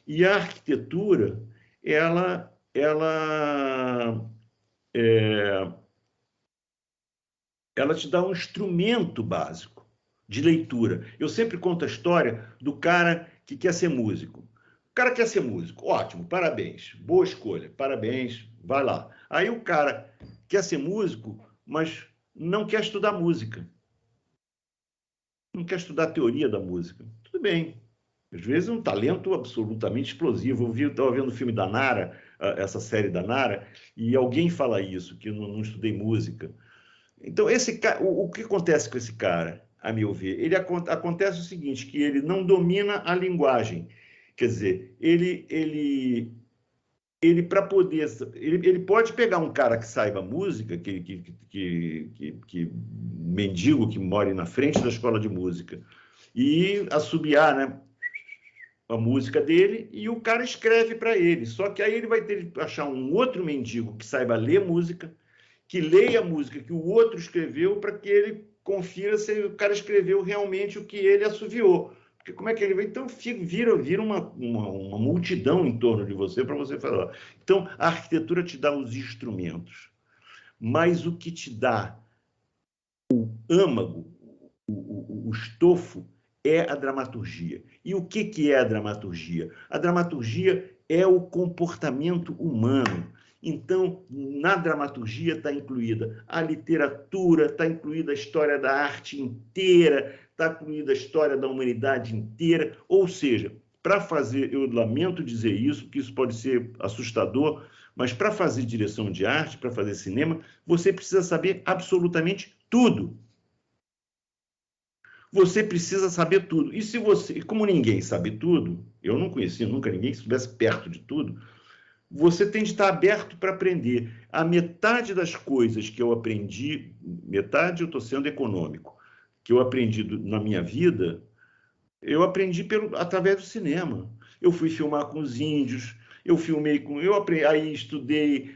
e a arquitetura, ela te dá um instrumento básico de leitura. Eu sempre conto a história do cara que quer ser músico. O cara quer ser músico, ótimo, parabéns, boa escolha, parabéns, vai lá. Aí o cara quer ser músico, mas não quer estudar música. Não quer estudar a teoria da música. Tudo bem. Às vezes é um talento absolutamente explosivo. Eu estava vendo o filme da Nara, essa série da Nara, e alguém fala isso, que eu não estudei música. Então, o que acontece com esse cara, a meu ver? Acontece o seguinte, que ele não domina a linguagem. Quer dizer, ele para poder... Ele pode pegar um cara que saiba música, mendigo que mora na frente da escola de música, e assobiar, né, a música dele, e o cara escreve para ele. Só que aí ele vai ter que achar um outro mendigo que saiba ler música, que leia a música que o outro escreveu, para que ele confira se o cara escreveu realmente o que ele assoviou. Porque como é que ele vai? Então vira uma multidão em torno de você para você falar. Então a arquitetura te dá os instrumentos, mas o que te dá o âmago, o estofo, é a dramaturgia. E o que é a dramaturgia? A dramaturgia é o comportamento humano. Então, na dramaturgia está incluída a literatura, está incluída a história da arte inteira, está incluída a história da humanidade inteira. Ou seja, para fazer, eu lamento dizer isso, porque isso pode ser assustador, mas para fazer direção de arte, para fazer cinema, você precisa saber absolutamente tudo. Você precisa saber tudo. E como ninguém sabe tudo, eu não conheci nunca ninguém que estivesse perto de tudo, você tem de estar aberto para aprender. A metade das coisas que eu aprendi, metade eu estou sendo econômico, que eu aprendi na minha vida, eu aprendi através do cinema. Eu fui filmar com os índios, eu filmei com... aí estudei...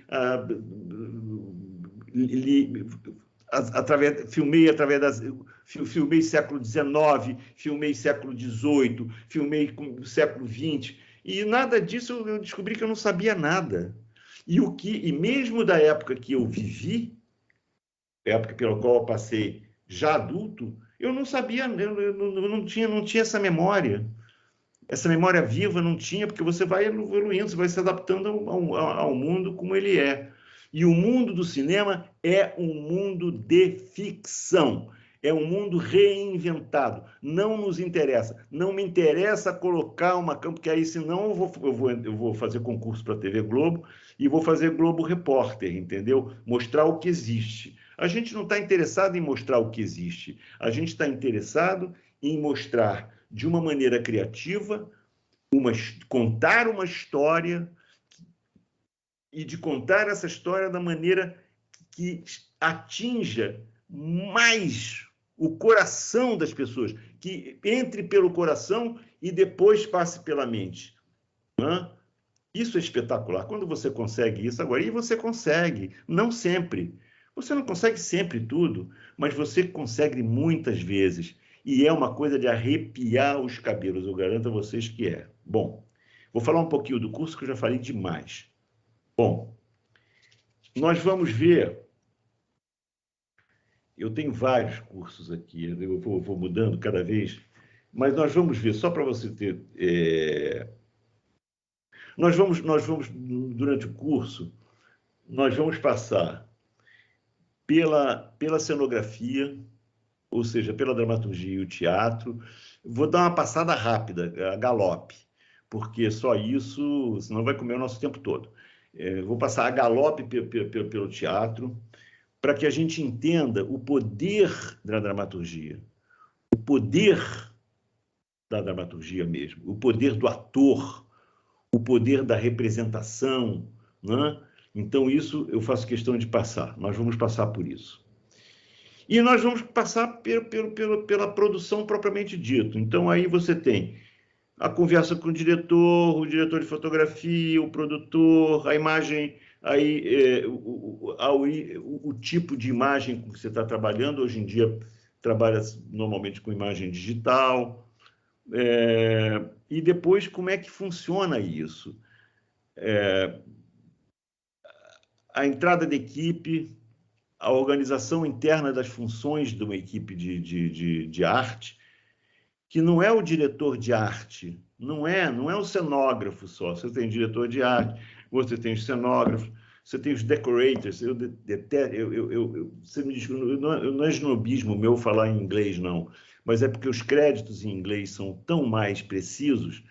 filmei século XIX, filmei século XVIII, filmei século XX, e nada disso eu descobri que eu não sabia nada. E mesmo da época que eu vivi, época pela qual eu passei já adulto, eu não sabia, eu não tinha essa memória viva não tinha, porque você vai evoluindo, você vai se adaptando ao mundo como ele é. E o mundo do cinema é um mundo de ficção, é um mundo reinventado. Não nos interessa, não me interessa colocar uma câmera, porque aí senão eu vou fazer concurso para a TV Globo e vou fazer Globo Repórter, entendeu? Mostrar o que existe. A gente não está interessado em mostrar o que existe, a gente está interessado em mostrar de uma maneira criativa, contar uma história e de contar essa história da maneira que atinja mais o coração das pessoas, que entre pelo coração e depois passe pela mente. Né? Isso é espetacular. Quando você consegue isso agora, e você consegue, não sempre. Você não consegue sempre tudo, mas você consegue muitas vezes. E é uma coisa de arrepiar os cabelos, eu garanto a vocês que é. Bom, vou falar um pouquinho do curso, que eu já falei demais. Bom, nós vamos ver... Eu tenho vários cursos aqui, eu vou mudando cada vez, mas nós vamos ver, só para você ter... Nós vamos, durante o curso, nós vamos passar pela cenografia, ou seja, pela dramaturgia e o teatro. Vou dar uma passada rápida, a galope, porque só isso, senão vai comer o nosso tempo todo. Vou passar a galope pelo teatro, para que a gente entenda o poder da dramaturgia, o poder da dramaturgia mesmo, o poder do ator, o poder da representação, né? Então, isso eu faço questão de passar. Nós vamos passar por isso. E nós vamos passar pela produção propriamente dito. Então, aí você tem a conversa com o diretor de fotografia, o produtor, a imagem, aí, o tipo de imagem com que você está trabalhando. Hoje em dia, trabalha normalmente com imagem digital. E depois, como é que funciona isso? A entrada da equipe, a organização interna das funções de uma equipe de arte, que não é o diretor de arte, não é o cenógrafo só. Você tem diretor de arte, você tem os cenógrafos, você tem os decorators. Você me desculpa, não é snobismo meu falar em inglês, não, mas é porque os créditos em inglês são tão mais precisos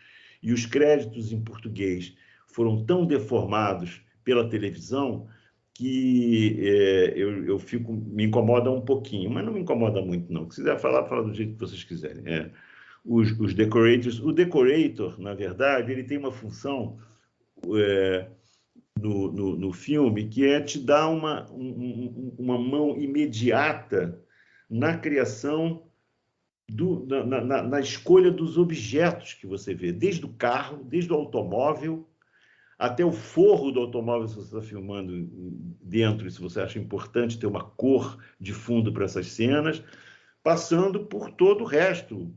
e os créditos em português foram tão deformados pela televisão que me incomoda um pouquinho, mas não me incomoda muito, não. Se quiser falar, fala do jeito que vocês quiserem. Os decorators. O decorator, na verdade, ele tem uma função no filme que é te dar uma mão imediata na criação, na escolha dos objetos que você vê, desde o carro, desde o automóvel, até o forro do automóvel, se você está filmando dentro, e se você acha importante ter uma cor de fundo para essas cenas, passando por todo o resto,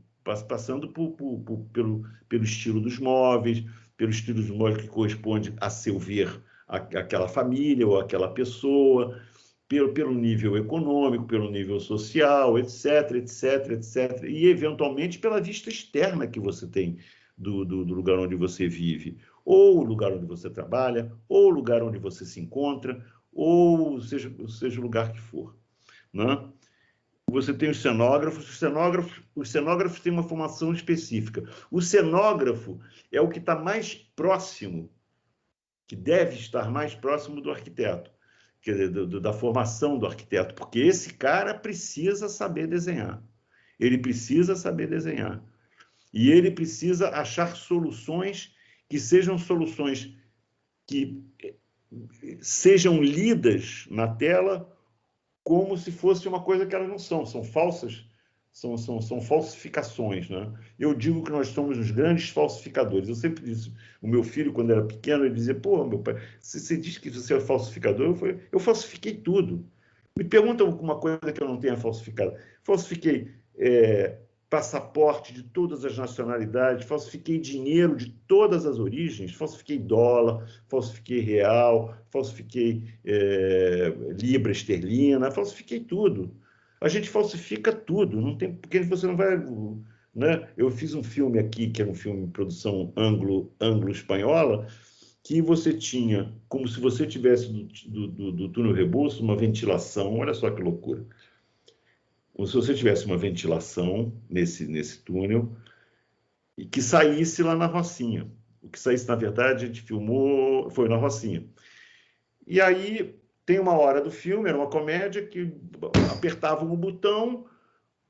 passando pelo estilo dos móveis, pelo estilo dos móveis que corresponde, a seu ver, àquela família ou àquela pessoa, pelo nível econômico, pelo nível social, etc, etc, etc, e, eventualmente, pela vista externa que você tem do lugar onde você vive, ou o lugar onde você trabalha, ou o lugar onde você se encontra, ou seja o lugar que for. Né? Você tem os cenógrafos têm uma formação específica. O cenógrafo é o que está mais próximo, que deve estar mais próximo do arquiteto, quer dizer, da formação do arquiteto, porque esse cara precisa saber desenhar. Ele precisa saber desenhar. E ele precisa achar soluções que sejam soluções que sejam lidas na tela como se fosse uma coisa que elas não são. São falsas, são falsificações. Né? Eu digo que nós somos os grandes falsificadores. Eu sempre disse, o meu filho, quando era pequeno, ele dizia, pô, meu pai, você diz que você é falsificador? Eu falsifiquei tudo. Me pergunta alguma coisa que eu não tenha falsificado. Falsifiquei passaporte de todas as nacionalidades, falsifiquei dinheiro de todas as origens, falsifiquei dólar, falsifiquei real, falsifiquei libra esterlina, falsifiquei tudo. A gente falsifica tudo, não tem, porque você não vai... Né? Eu fiz um filme aqui, que era um filme de produção anglo-espanhola, que você tinha, como se você tivesse do túnel Rebouças, uma ventilação, olha só que loucura. Como se você tivesse uma ventilação nesse túnel e que saísse lá na Rocinha. O que saísse, na verdade, a gente filmou, foi na Rocinha. E aí tem uma hora do filme, era uma comédia, que apertavam o botão,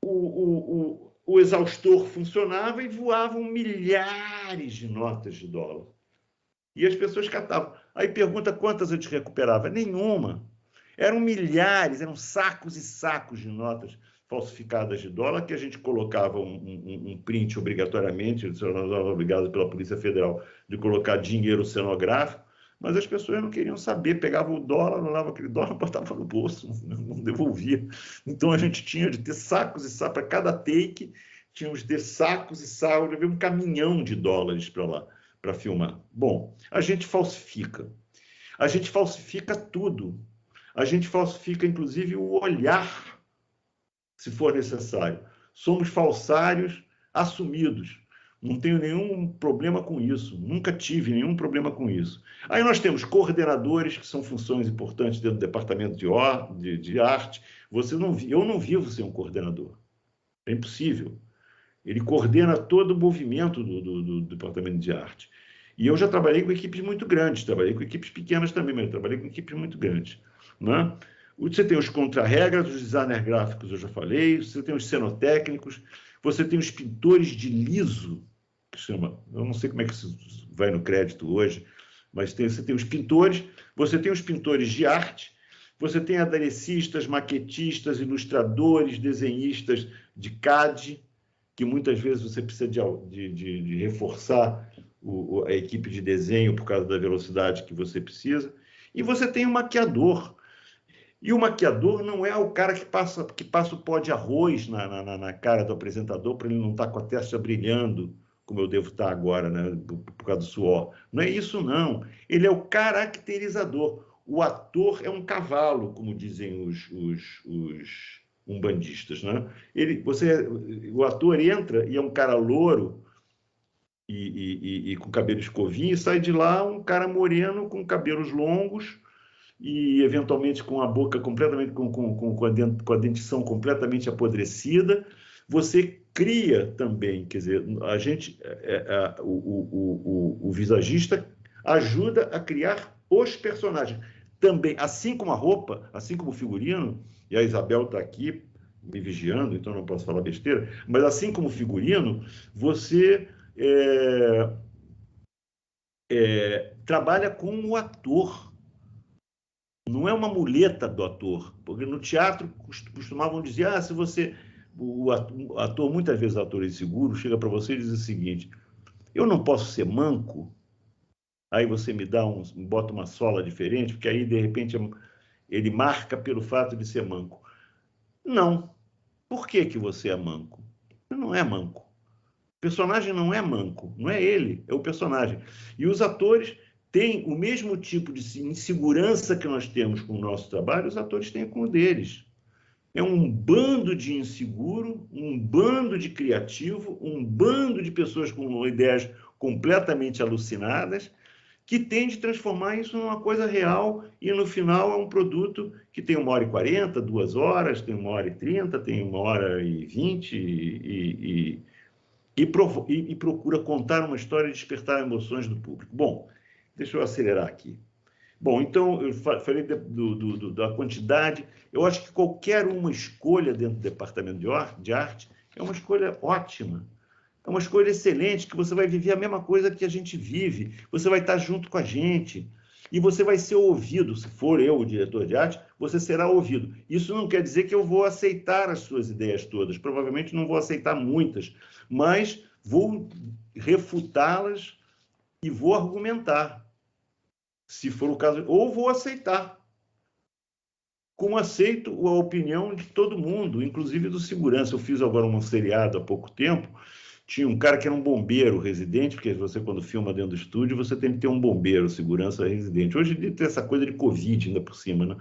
o exaustor funcionava e voavam milhares de notas de dólar. E as pessoas catavam. Aí pergunta quantas a gente recuperava. Nenhuma. Eram milhares, eram sacos e sacos de notas falsificadas de dólar, que a gente colocava um print obrigatoriamente, nós éramos obrigados pela Polícia Federal de colocar dinheiro cenográfico, mas as pessoas não queriam saber, pegavam o dólar, anulavam aquele dólar, botavam no bolso, não devolvia. Então a gente tinha de ter sacos e sacos, para cada take, tínhamos de ter sacos e sacos, eu levei um caminhão de dólares para lá, para filmar. Bom, a gente falsifica tudo. A gente falsifica, inclusive, o olhar, se for necessário. Somos falsários assumidos. Não tenho nenhum problema com isso. Nunca tive nenhum problema com isso. Aí nós temos coordenadores, que são funções importantes dentro do departamento de arte. Eu não vivo sem um coordenador. É impossível. Ele coordena todo o movimento do departamento de arte. E eu já trabalhei com equipes muito grandes, trabalhei com equipes pequenas também, mas trabalhei com equipes muito grandes. Né? Você tem os contra-regras, os designers gráficos, eu já falei, você tem os cenotécnicos, você tem os pintores de liso, que chama, eu não sei como é que isso vai no crédito hoje, mas você tem os pintores, você tem os pintores de arte, você tem aderecistas, maquetistas, ilustradores, desenhistas de CAD, que muitas vezes você precisa de reforçar a equipe de desenho por causa da velocidade que você precisa. E você tem o maquiador. E o maquiador não é o cara que passa o pó de arroz na cara do apresentador para ele não estar com a testa brilhando, como eu devo estar agora, né, por causa do suor. Não é isso, não. Ele é o caracterizador. O ator é um cavalo, como dizem os umbandistas, né? O ator entra e é um cara louro e com cabelo escovinho, e sai de lá um cara moreno com cabelos longos e eventualmente com a boca completamente com a dentição completamente apodrecida. Você cria também, quer dizer, a gente, o visagista ajuda a criar os personagens. Também, assim como a roupa, assim como o figurino, e a Isabel está aqui me vigiando, então não posso falar besteira, mas assim como o figurino, você trabalha com o ator. Não é uma muleta do ator, porque no teatro costumavam dizer, se você... O ator, muitas vezes o ator inseguro, chega para você e diz o seguinte, eu não posso ser manco, aí você me bota uma sola diferente, porque aí, de repente, ele marca pelo fato de ser manco. Não. Por que você é manco? Você não é manco. O personagem não é manco, não é ele, é o personagem. E os atores têm o mesmo tipo de insegurança que nós temos com o nosso trabalho, os atores têm com o deles. É um bando de inseguro, um bando de criativo, um bando de pessoas com ideias completamente alucinadas, que tem de transformar isso numa coisa real e, no final, é um produto que tem 1h40, 2 horas, tem 1h30, tem 1h20 e procura contar uma história e despertar emoções do público. Bom, deixa eu acelerar aqui. Bom, então, eu falei da quantidade. Eu acho que qualquer uma escolha dentro do departamento de arte é uma escolha ótima. É uma escolha excelente, que você vai viver a mesma coisa que a gente vive. Você vai estar junto com a gente. E você vai ser ouvido. Se for eu o diretor de arte, você será ouvido. Isso não quer dizer que eu vou aceitar as suas ideias todas. Provavelmente não vou aceitar muitas, mas vou refutá-las e vou argumentar. Se for o caso, ou vou aceitar, como aceito a opinião de todo mundo, inclusive do segurança. Eu fiz agora um seriado há pouco tempo, tinha um cara que era um bombeiro residente, porque você, quando filma dentro do estúdio, você tem que ter um bombeiro, segurança residente. Hoje em dia tem essa coisa de Covid ainda por cima, né?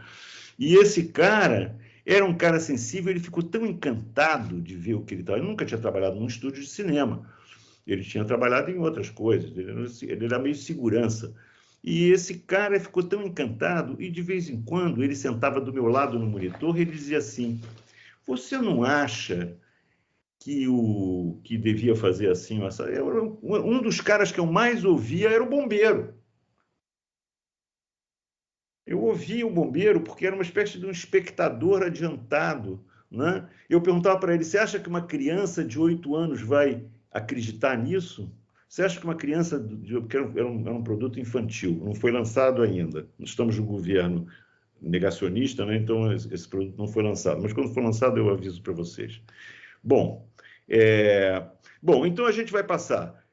E esse cara era um cara sensível, ele ficou tão encantado de ver o que ele estava. Ele nunca tinha trabalhado num estúdio de cinema, ele tinha trabalhado em outras coisas, ele era meio segurança. E esse cara ficou tão encantado, e de vez em quando ele sentava do meu lado no monitor e ele dizia assim: você não acha que o que devia fazer assim? Um dos caras que eu mais ouvia era o bombeiro. Eu ouvia o bombeiro porque era uma espécie de um espectador adiantado, né? Eu perguntava para ele: você acha que uma criança de 8 anos vai acreditar nisso? Você acha que uma criança... Porque era um produto infantil, não foi lançado ainda. Estamos no governo negacionista, né? Então esse produto não foi lançado. Mas quando for lançado, eu aviso para vocês. Bom, bom, então a gente vai passar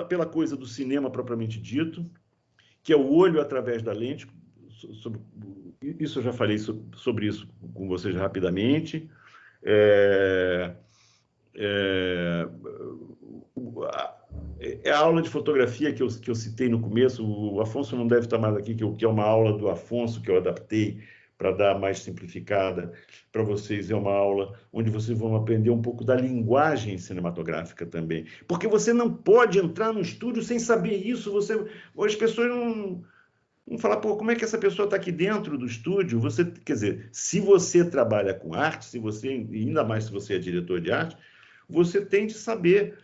pela coisa do cinema propriamente dito, que é o olho através da lente. Isso eu já falei sobre isso com vocês rapidamente. A aula de fotografia que eu citei no começo, o Afonso não deve estar mais aqui, que é uma aula do Afonso que eu adaptei para dar mais simplificada para vocês. É uma aula onde vocês vão aprender um pouco da linguagem cinematográfica também. Porque você não pode entrar no estúdio sem saber isso. As pessoas não vão falar: pô, como é que essa pessoa está aqui dentro do estúdio? Quer dizer, se você trabalha com arte, ainda mais se você é diretor de arte, você tem de saber.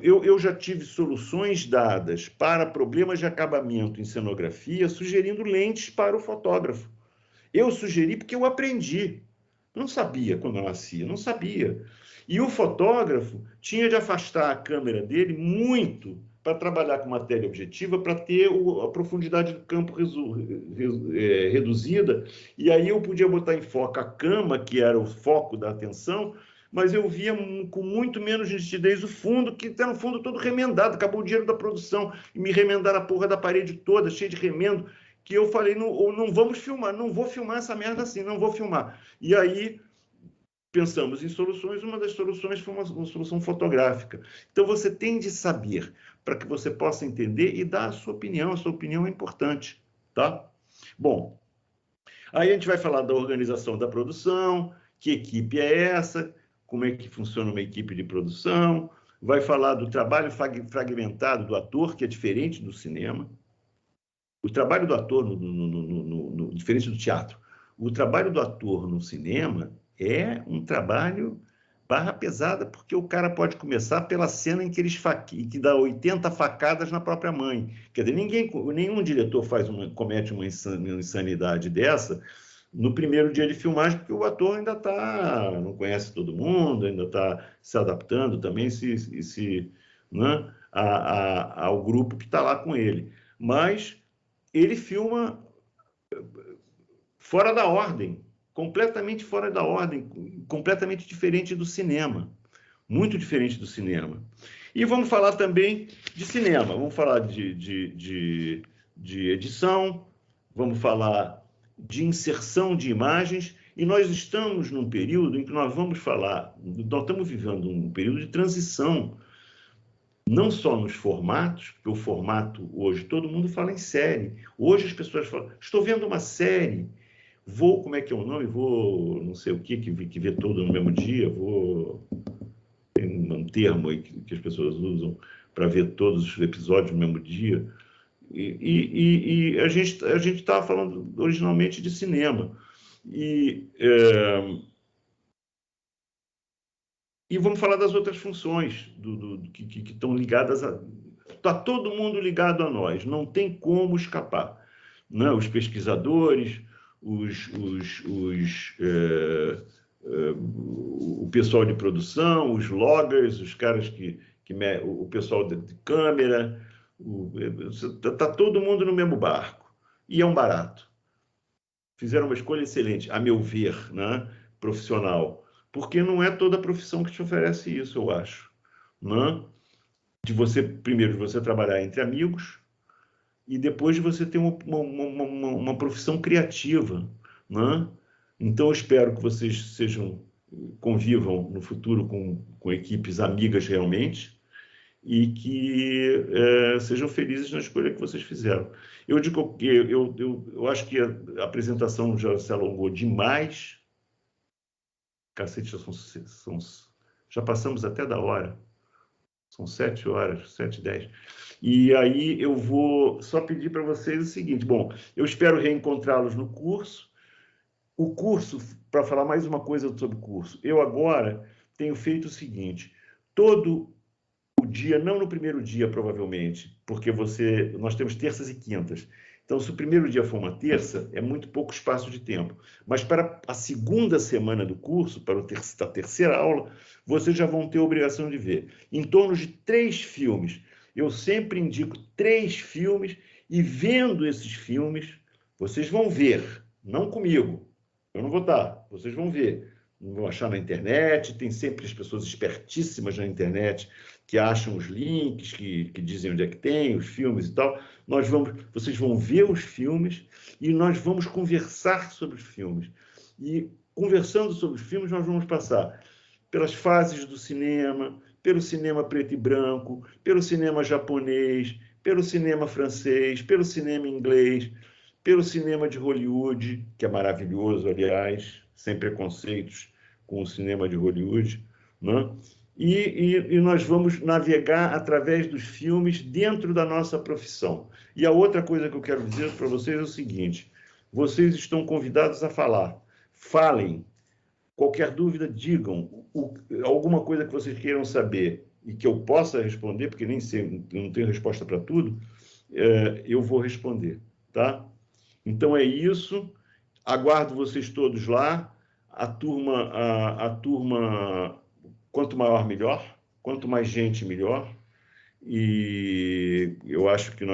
Eu já tive soluções dadas para problemas de acabamento em cenografia, sugerindo lentes para o fotógrafo. Eu sugeri porque eu aprendi. Não sabia quando eu nascia, não sabia. E o fotógrafo tinha de afastar a câmera dele muito para trabalhar com matéria objetiva, para ter a profundidade do campo reduzida. E aí eu podia botar em foco a cama, que era o foco da atenção, mas eu via com muito menos nitidez o fundo, que está no fundo todo remendado. Acabou o dinheiro da produção e me remendaram a porra da parede toda, cheia de remendo, que eu falei: não vamos filmar, não vou filmar essa merda assim, não vou filmar. E aí pensamos em soluções, uma das soluções foi uma solução fotográfica. Então você tem de saber, para que você possa entender e dar a sua opinião é importante, tá? Bom, aí a gente vai falar da organização da produção, que equipe é essa, como é que funciona uma equipe de produção, vai falar do trabalho fragmentado do ator, que é diferente do cinema. O trabalho do ator, diferente do teatro, o trabalho do ator no cinema é um trabalho barra pesada, porque o cara pode começar pela cena em que que dá 80 facadas na própria mãe. Quer dizer, nenhum diretor comete uma insanidade dessa no primeiro dia de filmagem, porque o ator ainda não conhece todo mundo, ainda está se adaptando também né, ao grupo que está lá com ele. Mas ele filma fora da ordem, completamente fora da ordem, completamente diferente do cinema, muito diferente do cinema. E vamos falar também de cinema, vamos falar de edição, vamos falar de inserção de imagens, e nós estamos num período em que nós estamos vivendo um período de transição, não só nos formatos, porque o formato hoje, todo mundo fala em série. Hoje as pessoas falam: estou vendo uma série, como é que é o nome? Vou, não sei o que vê todo no mesmo dia, tem um termo aí que as pessoas usam para ver todos os episódios no mesmo dia. E a gente estava falando originalmente de cinema. E vamos falar das outras funções que estão ligadas a... Está todo mundo ligado a nós, não tem como escapar. Né? Os pesquisadores, o pessoal de produção, os loggers, os caras o pessoal de câmera, está todo mundo no mesmo barco. E é um barato. Fizeram uma escolha excelente, a meu ver, né? Profissional. Porque não é toda profissão que te oferece isso, eu acho. Né? Primeiro, de você trabalhar entre amigos, e depois de você ter uma profissão criativa, né? Então, eu espero que vocês convivam no futuro com equipes amigas realmente e que sejam felizes na escolha que vocês fizeram. Eu digo que eu acho que a apresentação já se alongou demais. Cacete, já passamos até da hora. São 7 horas, 7h10. E aí eu vou só pedir para vocês o seguinte. Bom, eu espero reencontrá-los no curso. O curso, para falar mais uma coisa sobre o curso, eu agora tenho feito o seguinte: todo o dia, não no primeiro dia, provavelmente, porque nós temos terças e quintas. Então, se o primeiro dia for uma terça, é muito pouco espaço de tempo. Mas para a segunda semana do curso, para a terceira aula, vocês já vão ter a obrigação de ver em torno de 3 filmes. Eu sempre indico 3 filmes, e vendo esses filmes, vocês vão ver, não comigo, eu não vou estar, vocês vão ver. Vão achar na internet, tem sempre as pessoas espertíssimas na internet que acham os links, que dizem onde é que tem, os filmes e tal. Vocês vão ver os filmes e nós vamos conversar sobre os filmes. E conversando sobre os filmes, nós vamos passar pelas fases do cinema, pelo cinema preto e branco, pelo cinema japonês, pelo cinema francês, pelo cinema inglês, pelo cinema de Hollywood, que é maravilhoso, aliás, sem preconceitos com o cinema de Hollywood, né? E nós vamos navegar através dos filmes dentro da nossa profissão. E a outra coisa que eu quero dizer para vocês é o seguinte: vocês estão convidados a falar. Falem. Qualquer dúvida, digam. Alguma coisa que vocês queiram saber e que eu possa responder, porque nem sei, eu não tenho resposta para tudo, eu vou responder, tá? Então é isso. Aguardo vocês todos lá. A turma, quanto maior, melhor. Quanto mais gente, melhor. E eu acho que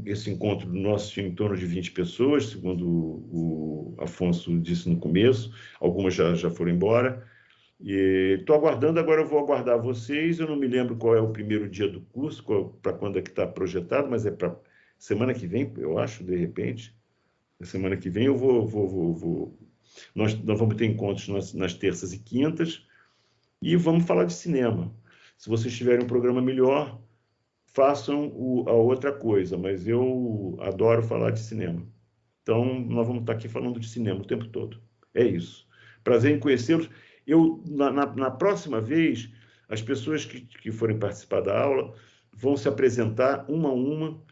esse encontro nosso tinha em torno de 20 pessoas, segundo o Afonso disse no começo. Algumas já foram embora. E estou aguardando, agora eu vou aguardar vocês. Eu não me lembro qual é o primeiro dia do curso, para quando é que está projetado, mas é para semana que vem, eu acho, de repente. Na semana que vem eu vou. Nós vamos ter encontros nas terças e quintas e vamos falar de cinema. Se vocês tiverem um programa melhor, façam a outra coisa, mas eu adoro falar de cinema. Então, nós vamos estar aqui falando de cinema o tempo todo. É isso. Prazer em conhecê-los. Na próxima vez, as pessoas que forem participar da aula vão se apresentar uma a uma,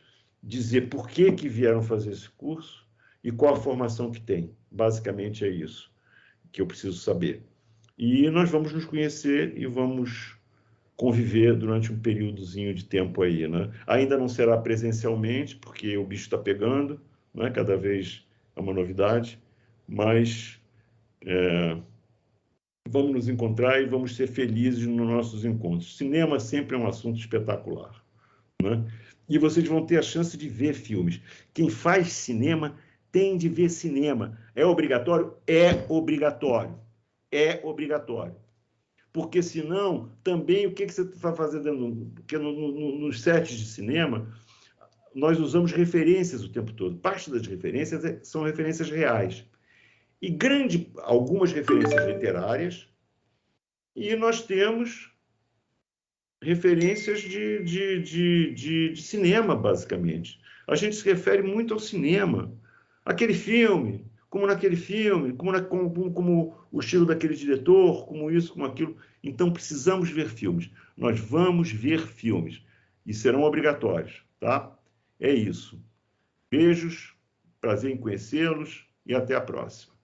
dizer por que vieram fazer esse curso e qual a formação que tem. Basicamente é isso que eu preciso saber. E nós vamos nos conhecer e vamos conviver durante um períodozinho de tempo aí, né? Ainda não será presencialmente, porque o bicho está pegando, né? Cada vez é uma novidade, mas vamos nos encontrar e vamos ser felizes nos nossos encontros. Cinema sempre é um assunto espetacular, né? E vocês vão ter a chance de ver filmes. Quem faz cinema tem de ver cinema. É obrigatório? É obrigatório. É obrigatório. Porque, senão, também, o que você está fazendo? Porque nos sets de cinema, nós usamos referências o tempo todo. Parte das referências são referências reais. E algumas referências literárias, e nós temos referências de cinema, basicamente. A gente se refere muito ao cinema. Aquele filme, como naquele filme, como o estilo daquele diretor, como isso, como aquilo. Então, precisamos ver filmes. Nós vamos ver filmes. E serão obrigatórios, tá? É isso. Beijos, prazer em conhecê-los e até a próxima.